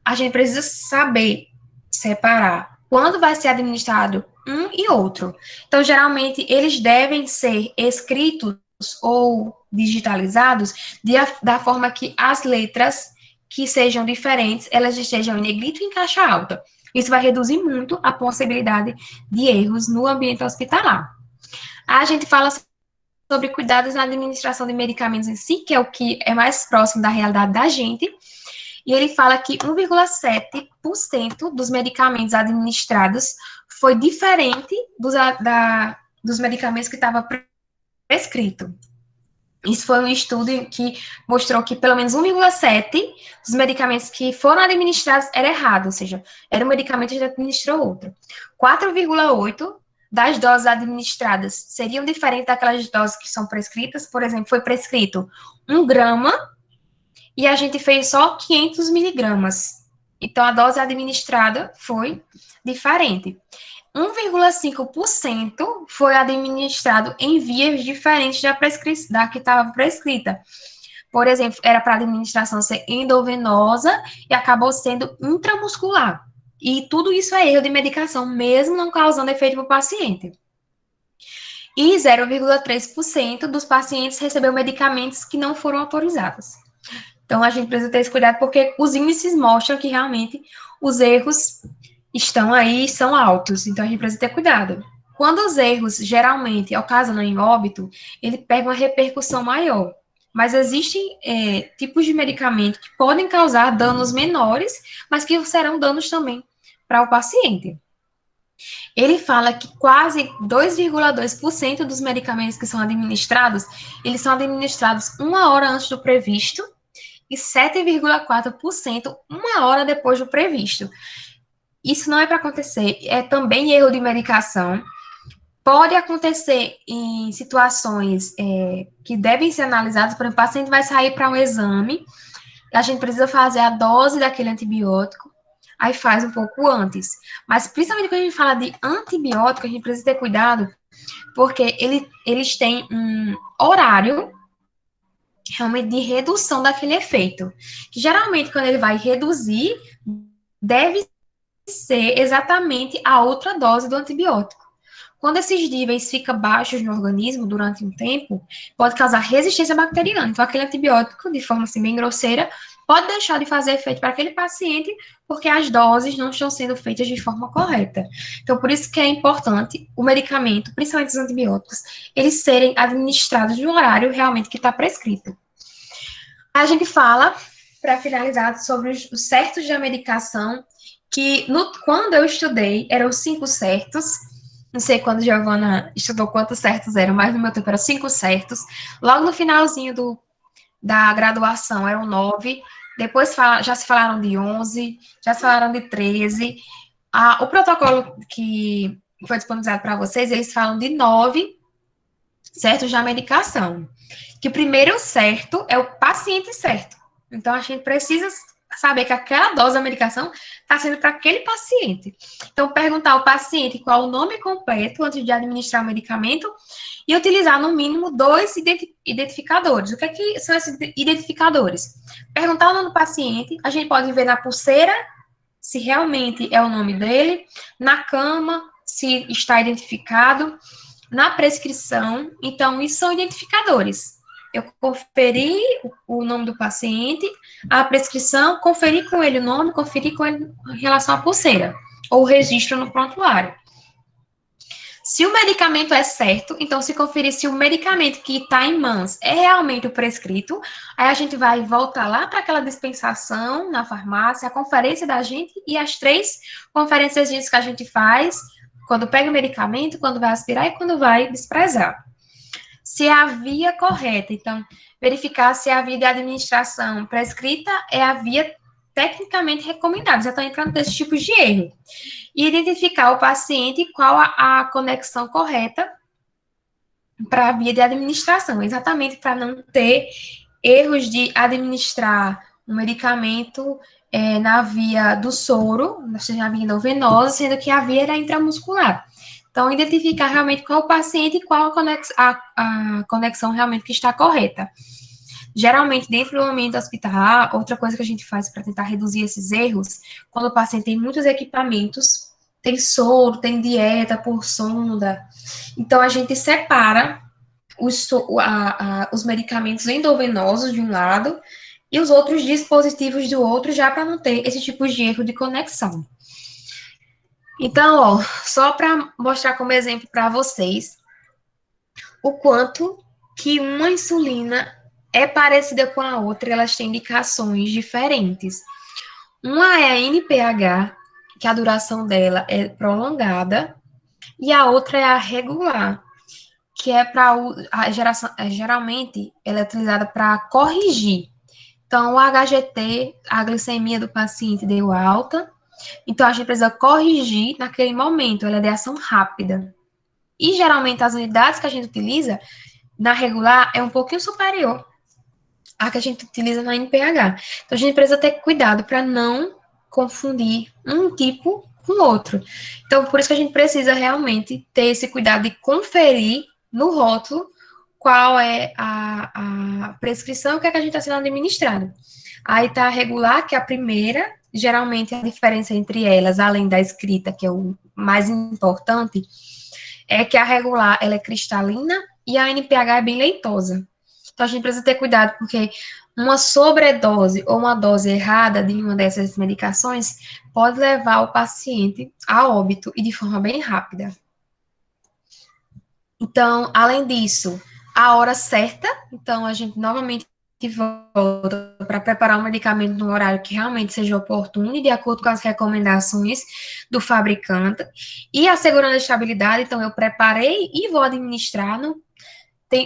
a gente precisa saber separar quando vai ser administrado um e outro. Então, geralmente, eles devem ser escritos ou digitalizados da forma que as letras que sejam diferentes, elas estejam em negrito e em caixa alta. Isso vai reduzir muito a possibilidade de erros no ambiente hospitalar. A gente fala sobre cuidados na administração de medicamentos em si, que é o que é mais próximo da realidade da gente, e ele fala que 1,7% dos medicamentos administrados foi diferente dos medicamentos que estavam prescritos. Isso foi um estudo que mostrou que pelo menos 1,7 dos medicamentos que foram administrados era errado, ou seja, era um medicamento e já administrou outro. 4,8 das doses administradas seriam diferentes daquelas doses que são prescritas. Por exemplo, foi prescrito 1 grama e a gente fez só 500 miligramas. Então, a dose administrada foi diferente. 1,5% foi administrado em vias diferentes da que estava prescrita. Por exemplo, era para a administração ser endovenosa e acabou sendo intramuscular. E tudo isso é erro de medicação, mesmo não causando efeito para o paciente. E 0,3% dos pacientes recebeu medicamentos que não foram autorizados. Então, a gente precisa ter esse cuidado, porque os índices mostram que realmente os erros estão aí, são altos, então a gente precisa ter cuidado. Quando os erros geralmente ocasionam em óbito, ele pega uma repercussão maior. Mas existem tipos de medicamento que podem causar danos menores, mas que serão danos também para o paciente. Ele fala que quase 2,2% dos medicamentos que são administrados, eles são administrados 1 hora antes do previsto e 7,4% 1 hora depois do previsto. Isso não é para acontecer, é também erro de medicação. Pode acontecer em situações que devem ser analisadas, por exemplo, o paciente vai sair para um exame, a gente precisa fazer a dose daquele antibiótico, aí faz um pouco antes. Mas, principalmente quando a gente fala de antibiótico, a gente precisa ter cuidado, porque eles têm um horário realmente de redução daquele efeito. Que geralmente, quando ele vai reduzir, deve ser exatamente a outra dose do antibiótico. Quando esses níveis ficam baixos no organismo durante um tempo, pode causar resistência bacteriana. Então, aquele antibiótico, de forma assim bem grosseira, pode deixar de fazer efeito para aquele paciente, porque as doses não estão sendo feitas de forma correta. Então, por isso que é importante o medicamento, principalmente os antibióticos, eles serem administrados no horário realmente que está prescrito. A gente fala, para finalizar, sobre os certos da medicação, que quando eu estudei, eram 5 certos. Não sei quando Giovana estudou quantos certos eram, mas no meu tempo eram 5 certos. Logo no finalzinho da graduação eram 9. Depois já se falaram de 11, já se falaram de 13. O protocolo que foi disponibilizado para vocês, eles falam de 9 certos da medicação. Que o primeiro certo é o paciente certo. Então, a gente precisa saber que aquela dose da medicação está sendo para aquele paciente. Então, perguntar ao paciente qual o nome completo antes de administrar o medicamento e utilizar, no mínimo, 2 identificadores. O que, são esses identificadores? Perguntar o nome do paciente, a gente pode ver na pulseira se realmente é o nome dele, na cama, se está identificado, na prescrição. Então, isso são identificadores. Eu conferi o nome do paciente, a prescrição, conferi com ele o nome, conferi com ele em relação à pulseira, ou registro no prontuário. Se o medicamento é certo, então se conferir se o medicamento que está em mãos é realmente o prescrito, aí a gente vai voltar lá para aquela dispensação na farmácia, a conferência da gente e as 3 conferências que a gente faz quando pega o medicamento, quando vai aspirar e quando vai desprezar. Se é a via correta, então, verificar se a via de administração prescrita é a via tecnicamente recomendada, já estão entrando nesses tipos de erro. E identificar o paciente e qual a conexão correta para a via de administração, exatamente para não ter erros de administrar um medicamento na via do soro, seja na via endovenosa, sendo que a via era intramuscular. Então, identificar realmente qual o paciente e qual a conexão realmente que está correta. Geralmente, dentro do ambiente hospitalar, outra coisa que a gente faz para tentar reduzir esses erros, quando o paciente tem muitos equipamentos, tem soro, tem dieta por sonda, então a gente separa os medicamentos endovenosos de um lado e os outros dispositivos do outro, já para não ter esse tipo de erro de conexão. Então, ó, só para mostrar como exemplo para vocês o quanto que uma insulina é parecida com a outra, elas têm indicações diferentes. Uma é a NPH, que a duração dela é prolongada, e a outra é a regular, que é para geralmente ela é utilizada para corrigir. Então, o HGT, a glicemia do paciente deu alta, então a gente precisa corrigir naquele momento, ela é de ação rápida. E geralmente as unidades que a gente utiliza na regular é um pouquinho superior à que a gente utiliza na NPH. Então a gente precisa ter cuidado para não confundir um tipo com o outro. Então, por isso que a gente precisa realmente ter esse cuidado de conferir no rótulo qual é a prescrição e o que é que a gente está sendo administrado. Aí está a regular, que é a primeira, geralmente a diferença entre elas, além da escrita, que é o mais importante, é que a regular ela é cristalina e a NPH é bem leitosa. Então a gente precisa ter cuidado, porque uma sobredose ou uma dose errada de uma dessas medicações pode levar o paciente a óbito e de forma bem rápida. Então, além disso, a hora certa, então a gente novamente volta para preparar um medicamento no horário que realmente seja oportuno e de acordo com as recomendações do fabricante. E assegurando a estabilidade, então eu preparei e vou administrar.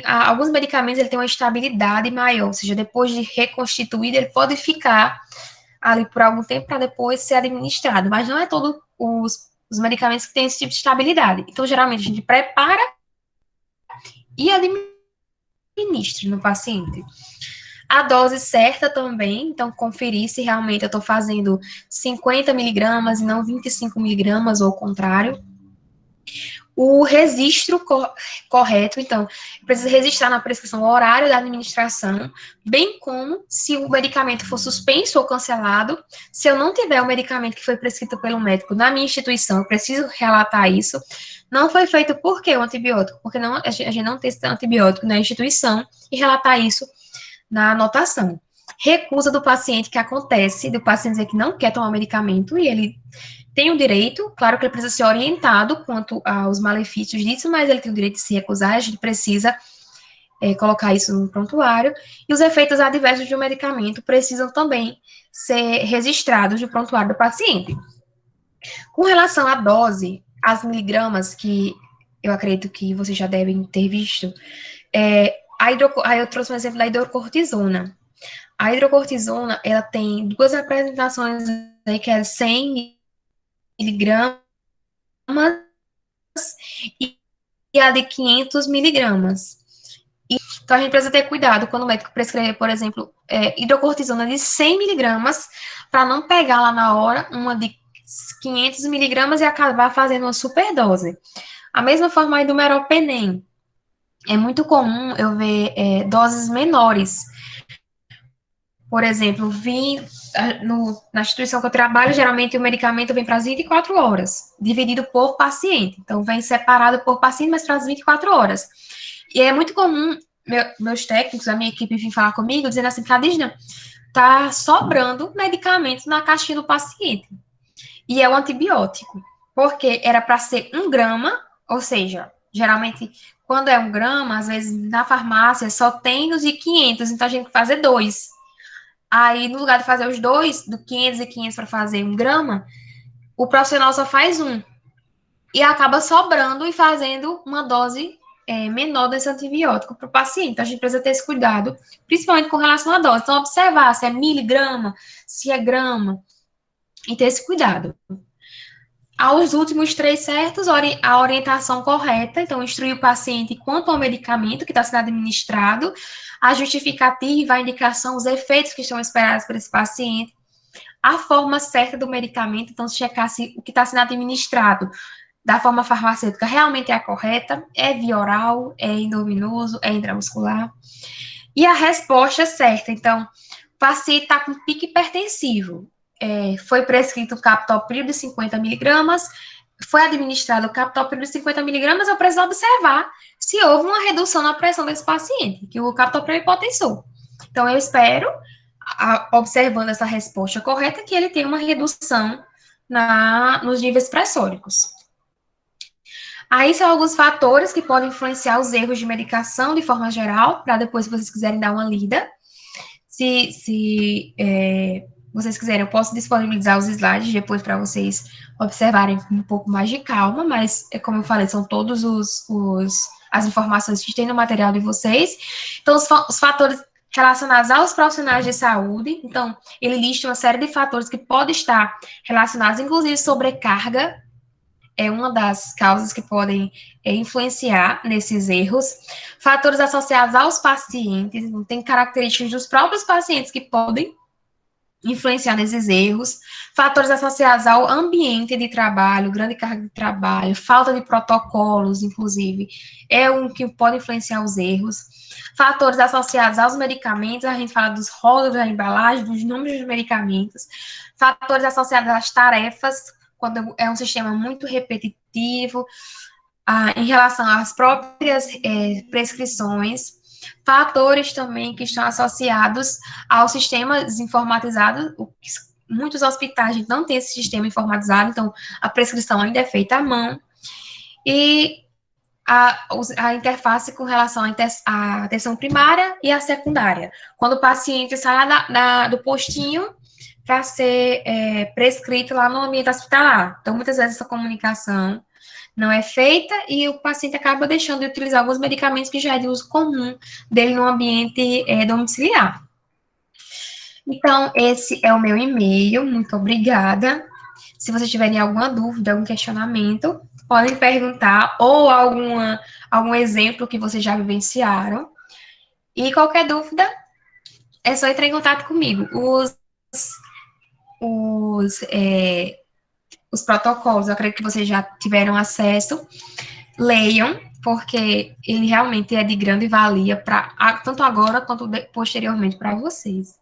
Alguns medicamentos ele tem uma estabilidade maior, ou seja, depois de reconstituído, ele pode ficar ali por algum tempo para depois ser administrado, mas não é todos os medicamentos que têm esse tipo de estabilidade. Então, geralmente, a gente prepara e administra no paciente. A dose certa também, então conferir se realmente eu estou fazendo 50 miligramas e não 25 miligramas, ou o contrário. O registro correto, então, precisa registrar na prescrição o horário da administração, bem como se o medicamento for suspenso ou cancelado. Se eu não tiver o medicamento que foi prescrito pelo médico na minha instituição, eu preciso relatar isso. Não foi feito por que o antibiótico? Porque não, a gente não testa antibiótico na instituição e relatar isso na anotação. Recusa do paciente, que acontece, do paciente dizer que não quer tomar o medicamento e ele tem o direito, claro que ele precisa ser orientado quanto aos malefícios disso, mas ele tem o direito de se recusar, a gente precisa colocar isso no prontuário, e os efeitos adversos de um medicamento precisam também ser registrados no prontuário do paciente. Com relação à dose, as miligramas, que eu acredito que vocês já devem ter visto, aí eu trouxe um exemplo da hidrocortisona. A hidrocortisona, ela tem 2 apresentações aí, que é 100 miligramas e a de 500 miligramas. Então, a gente precisa ter cuidado quando o médico prescrever, por exemplo, hidrocortisona de 100 miligramas, para não pegar lá na hora uma de 500 miligramas e acabar fazendo uma superdose. A mesma forma aí do meropenem. É muito comum eu ver doses menores. Por exemplo, na instituição que eu trabalho, geralmente o medicamento vem para as 24 horas, dividido por paciente. Então, vem separado por paciente, mas para as 24 horas. E é muito comum meus técnicos, a minha equipe, vir falar comigo, dizendo assim, Cadisna, tá sobrando medicamento na caixinha do paciente. E é o antibiótico. Porque era para ser 1 grama, ou seja, geralmente, quando é 1 grama, às vezes na farmácia só tem os de 500, então a gente tem que fazer 2. Aí, no lugar de fazer os dois, do 500 e 500 para fazer 1 grama, o profissional só faz um. E acaba sobrando e fazendo uma dose menor desse antibiótico para o paciente. Então, a gente precisa ter esse cuidado, principalmente com relação à dose. Então, observar se é miligrama, se é grama, e ter esse cuidado. Aos últimos 3 certos, a orientação correta, então, instruir o paciente quanto ao medicamento que está sendo administrado, a justificativa, a indicação, os efeitos que estão esperados por esse paciente, a forma certa do medicamento, então, checar se o que está sendo administrado da forma farmacêutica realmente é a correta, é via oral, é endovenoso, é intramuscular, e a resposta certa, então, o paciente está com pico hipertensivo, foi prescrito o captopril de 50 miligramas, foi administrado o captopril de 50 miligramas, eu preciso observar se houve uma redução na pressão desse paciente, que o captopril é hipotensor. Então, eu espero, observando essa resposta correta, que ele tenha uma redução nos níveis pressóricos. Aí são alguns fatores que podem influenciar os erros de medicação de forma geral, para depois, se vocês quiserem dar uma lida. Se vocês quiserem, eu posso disponibilizar os slides depois para vocês observarem com um pouco mais de calma, mas, como eu falei, são todos as informações que tem no material de vocês. Então, os fatores relacionados aos profissionais de saúde, então, ele lista uma série de fatores que podem estar relacionados, inclusive sobrecarga, é uma das causas que podem influenciar nesses erros. Fatores associados aos pacientes, tem características dos próprios pacientes que podem influenciar nesses erros. Fatores associados ao ambiente de trabalho, grande carga de trabalho, falta de protocolos, inclusive, é um que pode influenciar os erros. Fatores associados aos medicamentos, a gente fala dos rótulos da embalagem, dos nomes dos medicamentos. Fatores associados às tarefas, quando é um sistema muito repetitivo, em relação às próprias prescrições, fatores também que estão associados aos sistemas informatizados, muitos hospitais não têm esse sistema informatizado, então a prescrição ainda é feita à mão, e a interface com relação à atenção primária e à secundária. Quando o paciente sai do postinho para ser prescrito lá no ambiente hospitalar. Então, muitas vezes essa comunicação não é feita e o paciente acaba deixando de utilizar alguns medicamentos que já é de uso comum dele no ambiente domiciliar. Então, esse é o meu e-mail, muito obrigada. Se vocês tiverem alguma dúvida, algum questionamento, podem perguntar, ou algum exemplo que vocês já vivenciaram. E qualquer dúvida, é só entrar em contato comigo. Os protocolos, eu acredito que vocês já tiveram acesso, leiam, porque ele realmente é de grande valia, tanto agora quanto posteriormente para vocês.